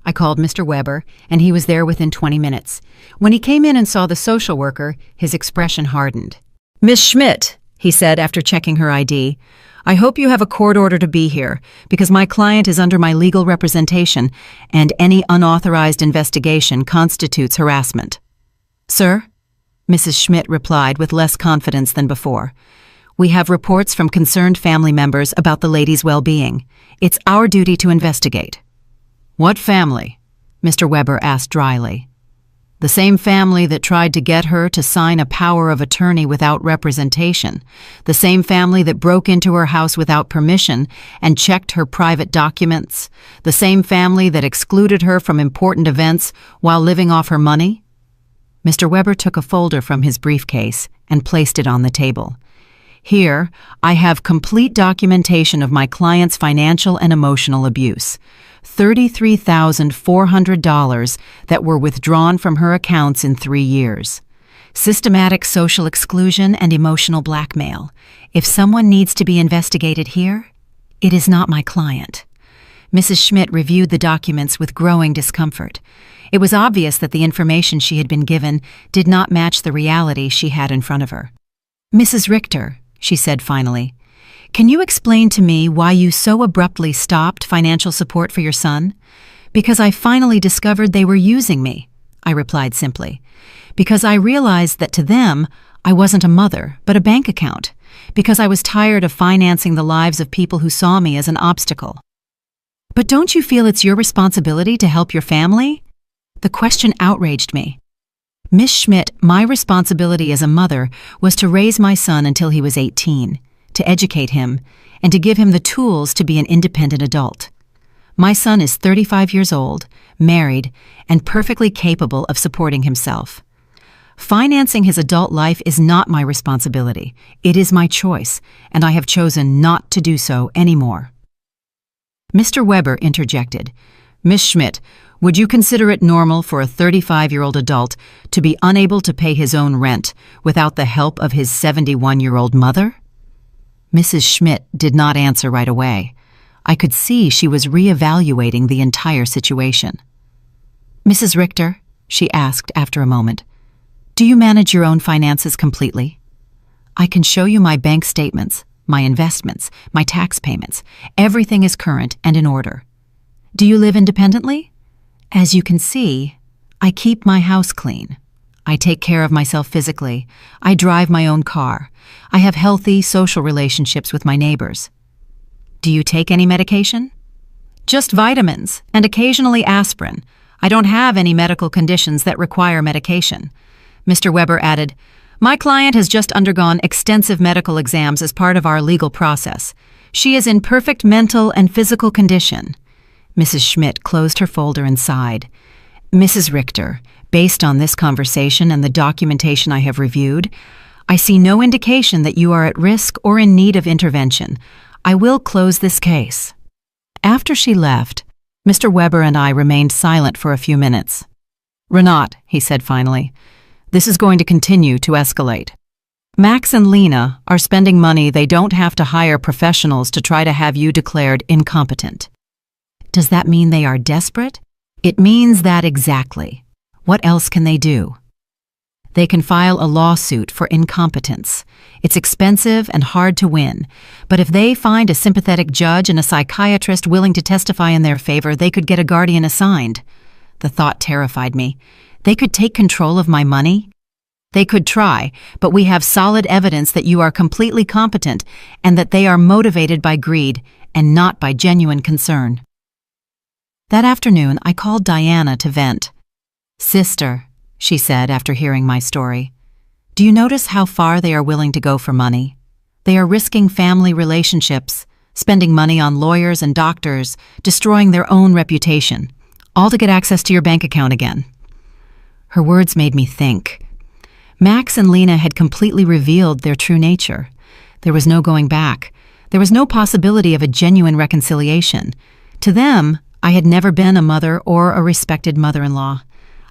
I called Mr. Weber, and he was there within 20 minutes. When he came in and saw the social worker, his expression hardened. "Miss Schmidt," he said after checking her ID, "I hope you have a court order to be here, because my client is under my legal representation, and any unauthorized investigation constitutes harassment." "Sir?" Mrs. Schmidt replied with less confidence than before. "We have reports from concerned family members about the lady's well-being. It's our duty to investigate." "What family?" Mr. Weber asked dryly. "The same family that tried to get her to sign a power of attorney without representation, the same family that broke into her house without permission and checked her private documents, the same family that excluded her from important events while living off her money?" Mr. Weber took a folder from his briefcase and placed it on the table. "Here, I have complete documentation of my client's financial and emotional abuse. $33,400 that were withdrawn from her accounts in 3 years. Systematic social exclusion and emotional blackmail. If someone needs to be investigated here, it is not my client." Mrs. Schmidt reviewed the documents with growing discomfort. It was obvious that the information she had been given did not match the reality she had in front of her. "Mrs. Richter," she said finally, "can you explain to me why you so abruptly stopped financial support for your son?" "Because I finally discovered they were using me," I replied simply. "Because I realized that to them, I wasn't a mother, but a bank account. Because I was tired of financing the lives of people who saw me as an obstacle." "But don't you feel it's your responsibility to help your family?" The question outraged me. "Miss Schmidt, my responsibility as a mother was to raise my son until he was 18, to educate him, and to give him the tools to be an independent adult. My son is 35 years old, married, and perfectly capable of supporting himself. Financing his adult life is not my responsibility. It is my choice, and I have chosen not to do so anymore." Mr. Weber interjected. "Miss Schmidt, would you consider it normal for a 35-year-old adult to be unable to pay his own rent without the help of his 71-year-old mother?" Mrs. Schmidt did not answer right away. I could see she was reevaluating the entire situation. "Mrs. Richter," she asked after a moment, "do you manage your own finances completely? I can show you my bank statements, my investments, my tax payments. Everything is current and in order. Do you live independently? As you can see, I keep my house clean. I take care of myself physically. I drive my own car. I have healthy social relationships with my neighbors. Do you take any medication?" "Just vitamins and occasionally aspirin. I don't have any medical conditions that require medication." Mr. Weber added, "My client has just undergone extensive medical exams as part of our legal process. She is in perfect mental and physical condition." Mrs. Schmidt closed her folder and sighed. "Mrs. Richter, based on this conversation and the documentation I have reviewed, I see no indication that you are at risk or in need of intervention. I will close this case." After she left, Mr. Weber and I remained silent for a few minutes. "Renat," he said finally, "this is going to continue to escalate. Max and Lena are spending money they don't have to hire professionals to try to have you declared incompetent." "Does that mean they are desperate?" "It means that exactly. What else can they do?" "They can file a lawsuit for incompetence. It's expensive and hard to win, but if they find a sympathetic judge and a psychiatrist willing to testify in their favor, they could get a guardian assigned." The thought terrified me. "They could take control of my money?" "They could try, but we have solid evidence that you are completely competent and that they are motivated by greed and not by genuine concern." That afternoon, I called Diana to vent. "Sister," she said after hearing my story, "do you notice how far they are willing to go for money? They are risking family relationships, spending money on lawyers and doctors, destroying their own reputation. all to get access to your bank account again." Her words made me think. Max and Lena had completely revealed their true nature. There was no going back. There was no possibility of a genuine reconciliation. To them, I had never been a mother or a respected mother-in-law.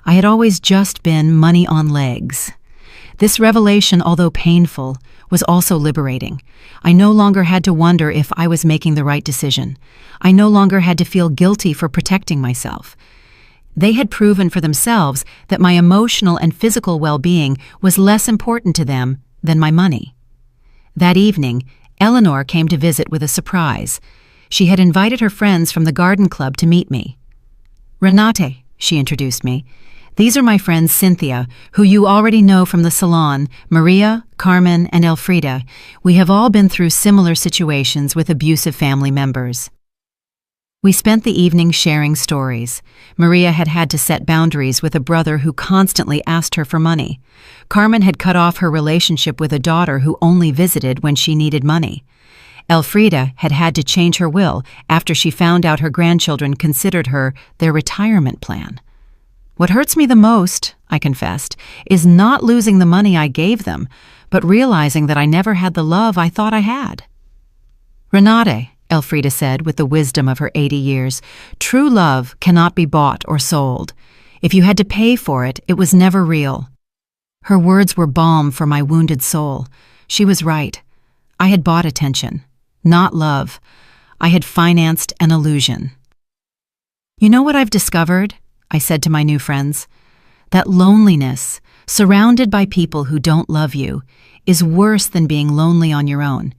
I had always just been money on legs. This revelation, although painful, was also liberating. I no longer had to wonder if I was making the right decision. I no longer had to feel guilty for protecting myself. They had proven for themselves that my emotional and physical well-being was less important to them than my money. That evening, Eleanor came to visit with a surprise. She had invited her friends from the garden club to meet me. "Renate," she introduced me. "These are my friends Cynthia, who you already know from the salon, Maria, Carmen, and Elfrida. We have all been through similar situations with abusive family members." We spent the evening sharing stories. Maria had had to set boundaries with a brother who constantly asked her for money. Carmen had cut off her relationship with a daughter who only visited when she needed money. Elfrida had had to change her will after she found out her grandchildren considered her their retirement plan. "What hurts me the most," I confessed, "is not losing the money I gave them, but realizing that I never had the love I thought I had." "Renate," Elfrida said with the wisdom of her 80 years, "true love cannot be bought or sold. If you had to pay for it, it was never real." Her words were balm for my wounded soul. She was right. I had bought attention, not love. I had financed an illusion. "You know what I've discovered?" I said to my new friends. "That loneliness, surrounded by people who don't love you, is worse than being lonely on your own.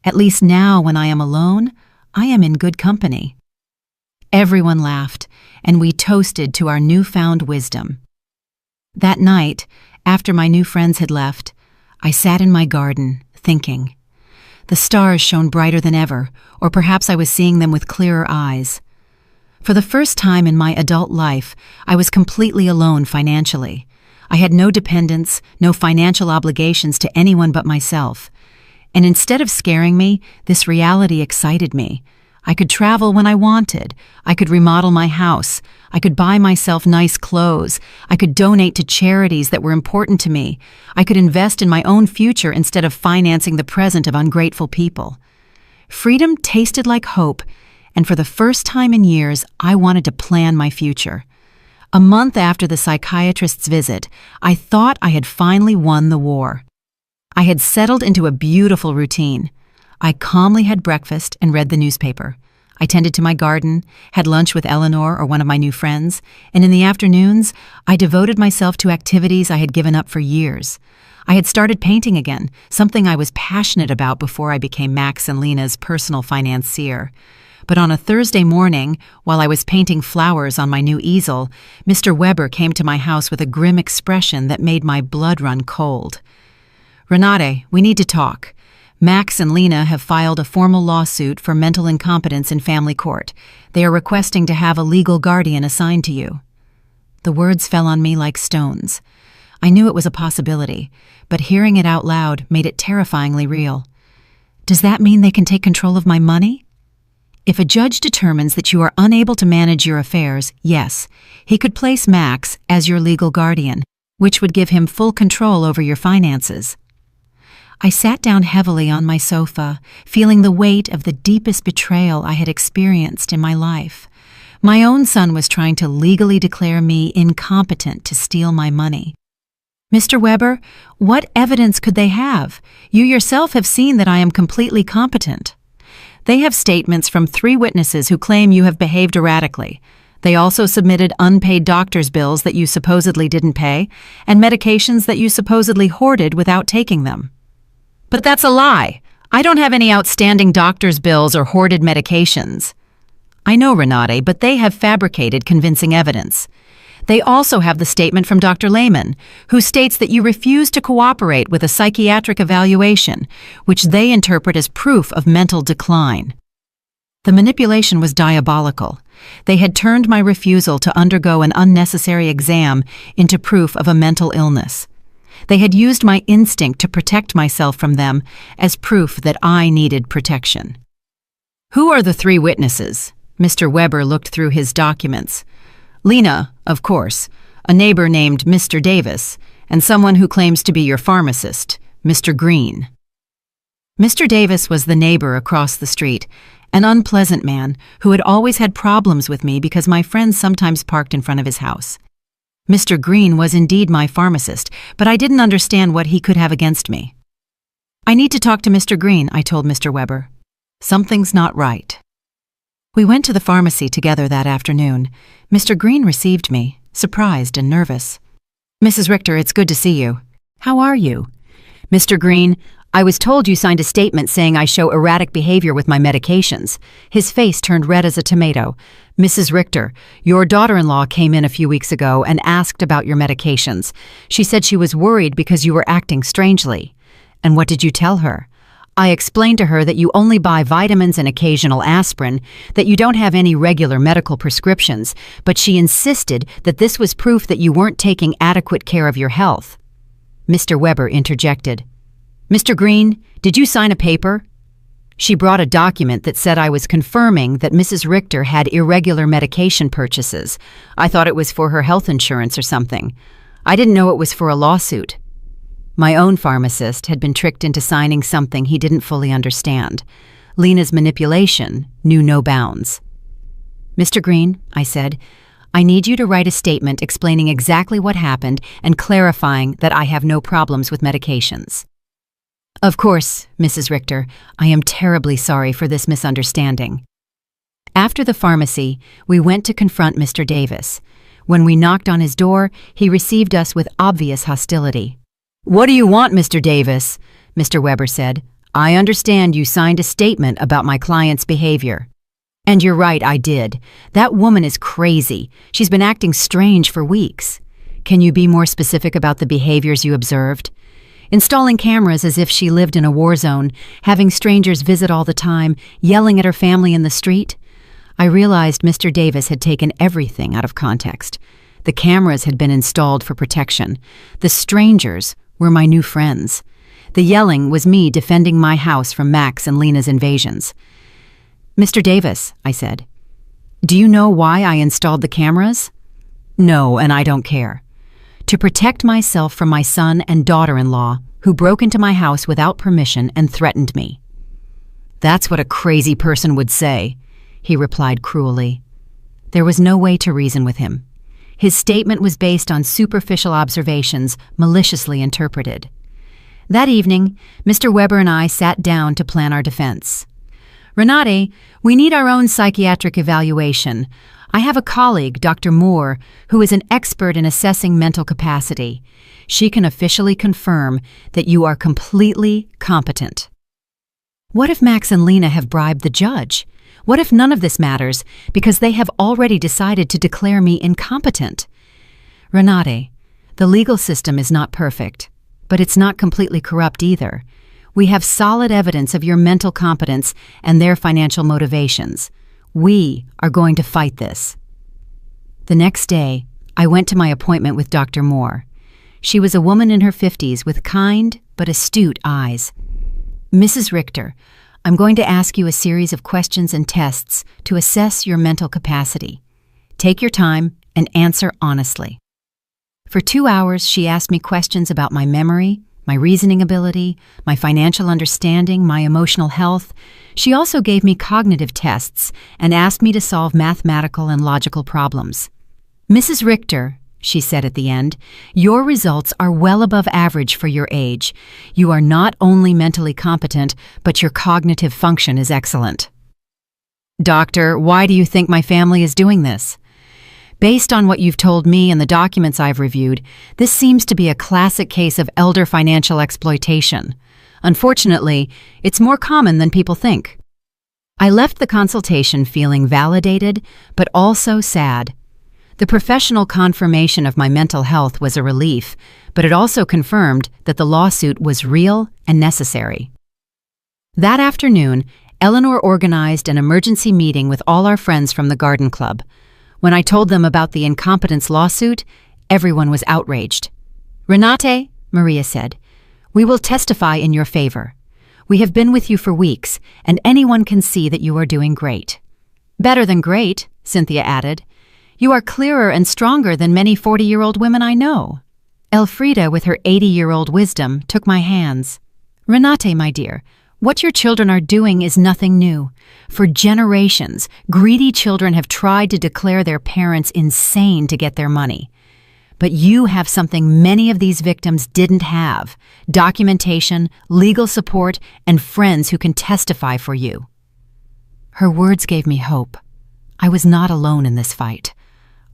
At least now, when I am alone, I am in good company." Everyone laughed, and we toasted to our newfound wisdom. That night, after my new friends had left, I sat in my garden, thinking. The stars shone brighter than ever, or perhaps I was seeing them with clearer eyes. For the first time in my adult life, I was completely alone financially. I had no dependents, no financial obligations to anyone but myself. And instead of scaring me, this reality excited me. I could travel when I wanted. I could remodel my house. I could buy myself nice clothes. I could donate to charities that were important to me. I could invest in my own future instead of financing the present of ungrateful people. Freedom tasted like hope, and for the first time in years, I wanted to plan my future. A month after the psychiatrist's visit, I thought I had finally won the war. I had settled into a beautiful routine. I calmly had breakfast and read the newspaper. I tended to my garden, had lunch with Eleanor or one of my new friends, and in the afternoons, I devoted myself to activities I had given up for years. I had started painting again, something I was passionate about before I became Max and Lena's personal financier. But on a Thursday morning, while I was painting flowers on my new easel, Mr. Weber came to my house with a grim expression that made my blood run cold. "Renate, we need to talk. Max and Lena have filed a formal lawsuit for mental incompetence in family court. They are requesting to have a legal guardian assigned to you." The words fell on me like stones. I knew it was a possibility, but hearing it out loud made it terrifyingly real. "Does that mean they can take control of my money?" "If a judge determines that you are unable to manage your affairs, yes, he could place Max as your legal guardian, which would give him full control over your finances." I sat down heavily on my sofa, feeling the weight of the deepest betrayal I had experienced in my life. My own son was trying to legally declare me incompetent to steal my money. "Mr. Weber, what evidence could they have? You yourself have seen that I am completely competent." "They have statements from 3 witnesses who claim you have behaved erratically. They also submitted unpaid doctor's bills that you supposedly didn't pay, and medications that you supposedly hoarded without taking them." "But that's a lie. I don't have any outstanding doctor's bills or hoarded medications." "I know, Renate, but they have fabricated convincing evidence. They also have the statement from Dr. Lehman, who states that you refused to cooperate with a psychiatric evaluation, which they interpret as proof of mental decline." The manipulation was diabolical. They had turned my refusal to undergo an unnecessary exam into proof of a mental illness. They had used my instinct to protect myself from them as proof that I needed protection. "Who are the 3 witnesses?" Mr. Weber looked through his documents. Lena, of course, a neighbor named Mr. Davis, and someone who claims to be your pharmacist, Mr. Green. Mr. Davis was the neighbor across the street, an unpleasant man who had always had problems with me because my friends sometimes parked in front of his house. Mr. Green was indeed my pharmacist, but I didn't understand what he could have against me. "I need to talk to Mr. Green," I told Mr. Weber. "Something's not right." We went to the pharmacy together that afternoon. Mr. Green received me, surprised and nervous. "Mrs. Richter, it's good to see you. How are you?" "Mr. Green, I was told you signed a statement saying I show erratic behavior with my medications." His face turned red as a tomato. "Mrs. Richter, your daughter-in-law came in a few weeks ago and asked about your medications. She said she was worried because you were acting strangely." "And what did you tell her?" "I explained to her that you only buy vitamins and occasional aspirin, that you don't have any regular medical prescriptions, but she insisted that this was proof that you weren't taking adequate care of your health." Mr. Weber interjected. "Mr. Green, did you sign a paper?" She brought a document that said I was confirming that Mrs. Richter had irregular medication purchases. I thought it was for her health insurance or something. I didn't know it was for a lawsuit. My own pharmacist had been tricked into signing something he didn't fully understand. Lena's manipulation knew no bounds. "Mr. Green," I said, "I need you to write a statement explaining exactly what happened and clarifying that I have no problems with medications." "Of course, Mrs. Richter, I am terribly sorry for this misunderstanding." After the pharmacy, we went to confront Mr. Davis. When we knocked on his door, he received us with obvious hostility. "What do you want, Mr. Davis?" Mr. Weber said. "I understand you signed a statement about my client's behavior." "And you're right, I did. That woman is crazy. She's been acting strange for weeks." "Can you be more specific about the behaviors you observed?" "Installing cameras as if she lived in a war zone, having strangers visit all the time, yelling at her family in the street." I realized Mr. Davis had taken everything out of context. The cameras had been installed for protection. The strangers were my new friends. The yelling was me defending my house from Max and Lena's invasions. "Mr. Davis," I said, "do you know why I installed the cameras?" "No, and I don't care." "To protect myself from my son and daughter-in-law, who broke into my house without permission and threatened me." "That's what a crazy person would say," he replied cruelly. There was no way to reason with him. His statement was based on superficial observations, maliciously interpreted. That evening, Mr. Weber and I sat down to plan our defense. "Renate, we need our own psychiatric evaluation. I have a colleague, Dr. Moore, who is an expert in assessing mental capacity. She can officially confirm that you are completely competent." "What if Max and Lena have bribed the judge? What if none of this matters because they have already decided to declare me incompetent?" "Renate, the legal system is not perfect, but it's not completely corrupt either. We have solid evidence of your mental competence and their financial motivations. We are going to fight this." The next day, I went to my appointment with Dr. Moore. She was a woman in her 50s with kind but astute eyes. "Mrs. Richter, I'm going to ask you a series of questions and tests to assess your mental capacity. Take your time and answer honestly." For 2 hours, she asked me questions about my memory, my reasoning ability, my financial understanding, my emotional health. She also gave me cognitive tests and asked me to solve mathematical and logical problems. "Mrs. Richter," she said at the end, "your results are well above average for your age. You are not only mentally competent, but your cognitive function is excellent." "Doctor, why do you think my family is doing this?" "Based on what you've told me and the documents I've reviewed, this seems to be a classic case of elder financial exploitation. Unfortunately, it's more common than people think." I left the consultation feeling validated, but also sad. The professional confirmation of my mental health was a relief, but it also confirmed that the lawsuit was real and necessary. That afternoon, Eleanor organized an emergency meeting with all our friends from the garden club. When I told them about the incompetence lawsuit, everyone was outraged. "Renate," Maria said, "we will testify in your favor. We have been with you for weeks, and anyone can see that you are doing great." "Better than great," Cynthia added. You are clearer and stronger than many 40-year-old women I know." Elfrida, with her 80-year-old wisdom, took my hands. "Renate, my dear, what your children are doing is nothing new. For generations, greedy children have tried to declare their parents insane to get their money. But you have something many of these victims didn't have: documentation, legal support, and friends who can testify for you." Her words gave me hope. I was not alone in this fight.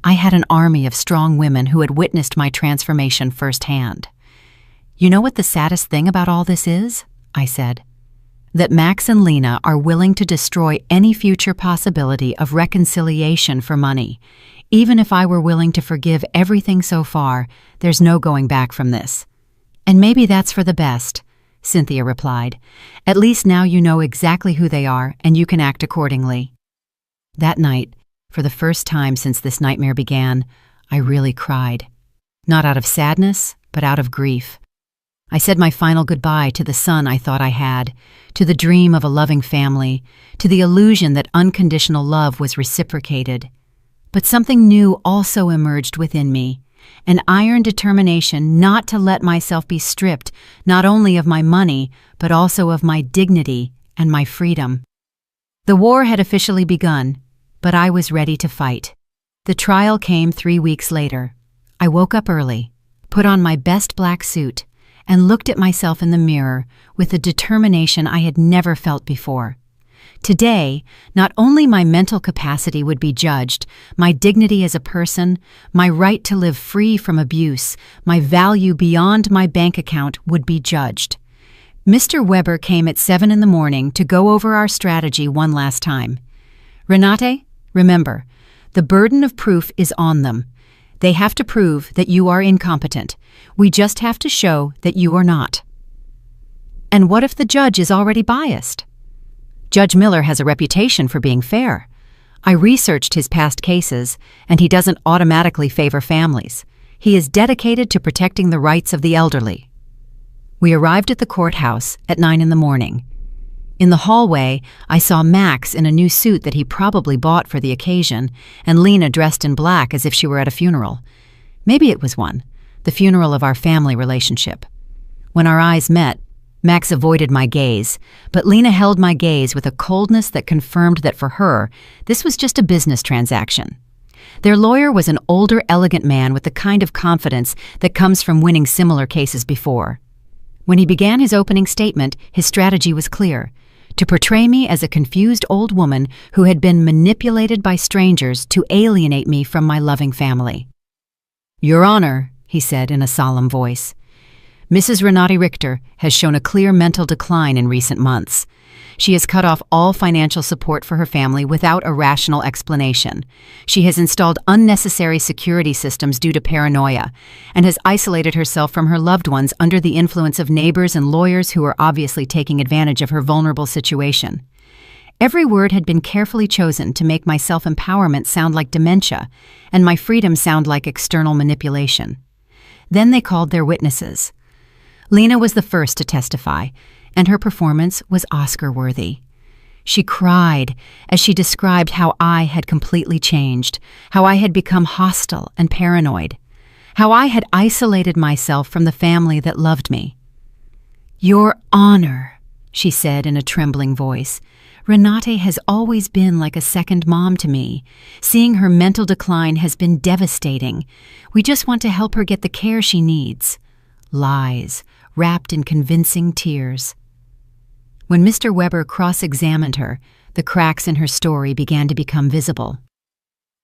I had an army of strong women who had witnessed my transformation firsthand. "You know what the saddest thing about all this is?" I said. "That Max and Lena are willing to destroy any future possibility of reconciliation for money. Even if I were willing to forgive everything so far, there's no going back from this." "And maybe that's for the best," Cynthia replied. "At least now you know exactly who they are and you can act accordingly." That night, for the first time since this nightmare began, I really cried. Not out of sadness, but out of grief. I said my final goodbye to the son I thought I had, to the dream of a loving family, to the illusion that unconditional love was reciprocated. But something new also emerged within me, an iron determination not to let myself be stripped not only of my money, but also of my dignity and my freedom. The war had officially begun, but I was ready to fight. The trial came 3 weeks later. I woke up early, put on my best black suit, and looked at myself in the mirror with a determination I had never felt before. Today, not only my mental capacity would be judged, my dignity as a person, my right to live free from abuse, my value beyond my bank account would be judged. Mr. Weber came at 7 in the morning to go over our strategy one last time. "Renate, remember, the burden of proof is on them. They have to prove that you are incompetent. We just have to show that you are not." "And what if the judge is already biased?" "Judge Miller has a reputation for being fair. I researched his past cases, and he doesn't automatically favor families. He is dedicated to protecting the rights of the elderly." We arrived at the courthouse at 9 in the morning. In the hallway, I saw Max in a new suit that he probably bought for the occasion, and Lena dressed in black as if she were at a funeral. Maybe it was one, the funeral of our family relationship. When our eyes met, Max avoided my gaze, but Lena held my gaze with a coldness that confirmed that for her, this was just a business transaction. Their lawyer was an older, elegant man with the kind of confidence that comes from winning similar cases before. When he began his opening statement, his strategy was clear: to portray me as a confused old woman who had been manipulated by strangers to alienate me from my loving family. "Your Honor," he said in a solemn voice, "Mrs. Renate Richter has shown a clear mental decline in recent months. She has cut off all financial support for her family without a rational explanation. She has installed unnecessary security systems due to paranoia, and has isolated herself from her loved ones under the influence of neighbors and lawyers who are obviously taking advantage of her vulnerable situation." Every word had been carefully chosen to make my self-empowerment sound like dementia, and my freedom sound like external manipulation. Then they called their witnesses. Lena was the first to testify, and her performance was Oscar-worthy. She cried as she described how I had completely changed, how I had become hostile and paranoid, how I had isolated myself from the family that loved me. "Your Honor," she said in a trembling voice, "Renate has always been like a second mom to me. Seeing her mental decline has been devastating. We just want to help her get the care she needs." Lies, wrapped in convincing tears. When Mr. Weber cross-examined her, the cracks in her story began to become visible.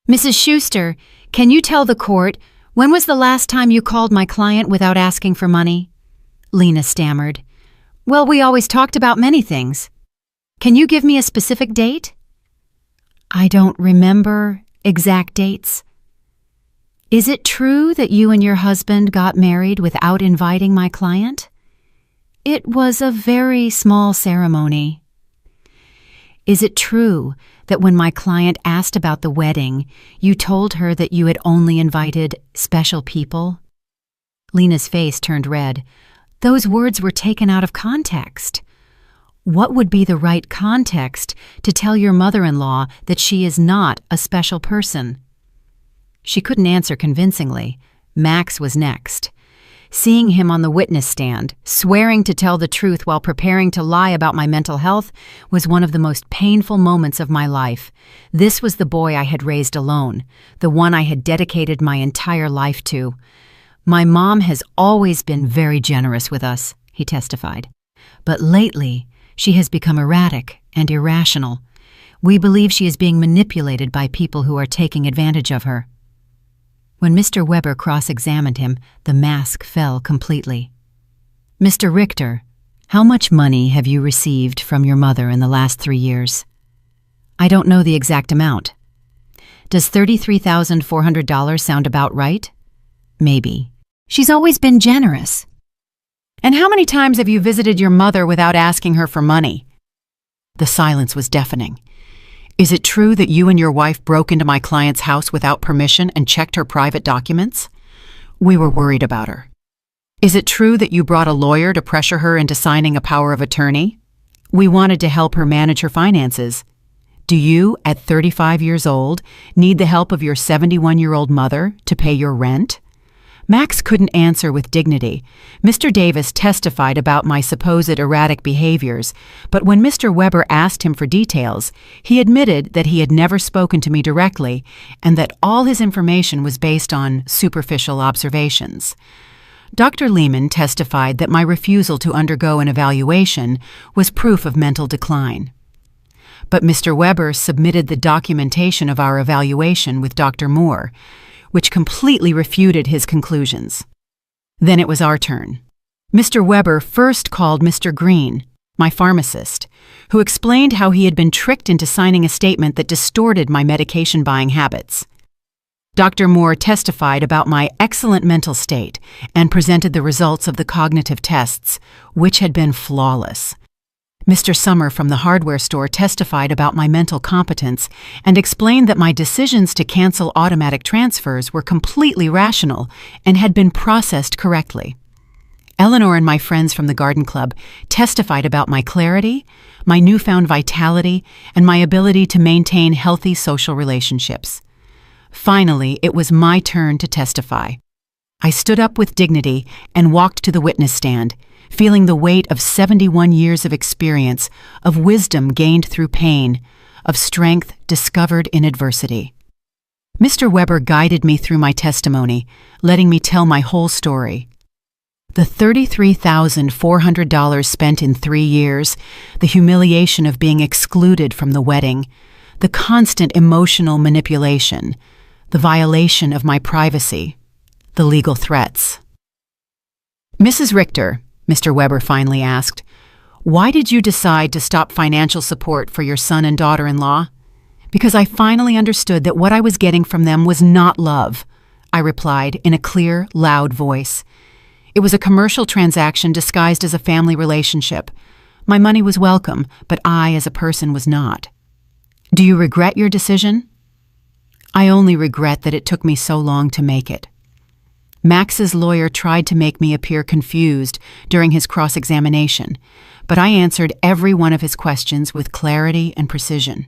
"Mrs. Schuster, can you tell the court, when was the last time you called my client without asking for money?" Lena stammered. "Well, we always talked about many things. Can you give me a specific date?" "I don't remember exact dates." "Is it true that you and your husband got married without inviting my client?" "It was a very small ceremony." "Is it true that when my client asked about the wedding, you told her that you had only invited special people?" Lena's face turned red. Those words were taken out of context. What would be the right context to tell your mother-in-law that she is not a special person? She couldn't answer convincingly. Max was next. Seeing him on the witness stand, swearing to tell the truth while preparing to lie about my mental health, was one of the most painful moments of my life. This was the boy I had raised alone, the one I had dedicated my entire life to. My mom has always been very generous with us, he testified. But lately, she has become erratic and irrational. We believe she is being manipulated by people who are taking advantage of her. When Mr. Weber cross-examined him, the mask fell completely. Mr. Richter, how much money have you received from your mother in the last 3 years? I don't know the exact amount. Does $33,400 sound about right? Maybe. She's always been generous. And how many times have you visited your mother without asking her for money? The silence was deafening. Is it true that you and your wife broke into my client's house without permission and checked her private documents? We were worried about her. Is it true that you brought a lawyer to pressure her into signing a power of attorney? We wanted to help her manage her finances. Do you, at 35 years old, need the help of your 71-year-old mother to pay your rent? Max couldn't answer with dignity. Mr. Davis testified about my supposed erratic behaviors, but when Mr. Weber asked him for details, he admitted that he had never spoken to me directly and that all his information was based on superficial observations. Dr. Lehman testified that my refusal to undergo an evaluation was proof of mental decline. But Mr. Weber submitted the documentation of our evaluation with Dr. Moore, which completely refuted his conclusions. Then it was our turn. Mr. Weber first called Mr. Green, my pharmacist, who explained how he had been tricked into signing a statement that distorted my medication buying habits. Dr. Moore testified about my excellent mental state and presented the results of the cognitive tests, which had been flawless. Mr. Summer from the hardware store testified about my mental competence and explained that my decisions to cancel automatic transfers were completely rational and had been processed correctly. Eleanor and my friends from the garden club testified about my clarity, my newfound vitality, and my ability to maintain healthy social relationships. Finally, it was my turn to testify. I stood up with dignity and walked to the witness stand, feeling the weight of 71 years of experience, of wisdom gained through pain, of strength discovered in adversity. Mr. Weber guided me through my testimony, letting me tell my whole story. The $33,400 spent in 3 years, the humiliation of being excluded from the wedding, the constant emotional manipulation, the violation of my privacy, the legal threats. Mrs. Richter, Mr. Weber finally asked, why did you decide to stop financial support for your son and daughter-in-law? Because I finally understood that what I was getting from them was not love, I replied in a clear, loud voice. It was a commercial transaction disguised as a family relationship. My money was welcome, but I, as a person, was not. Do you regret your decision? I only regret that it took me so long to make it. Max's lawyer tried to make me appear confused during his cross-examination, but I answered every one of his questions with clarity and precision.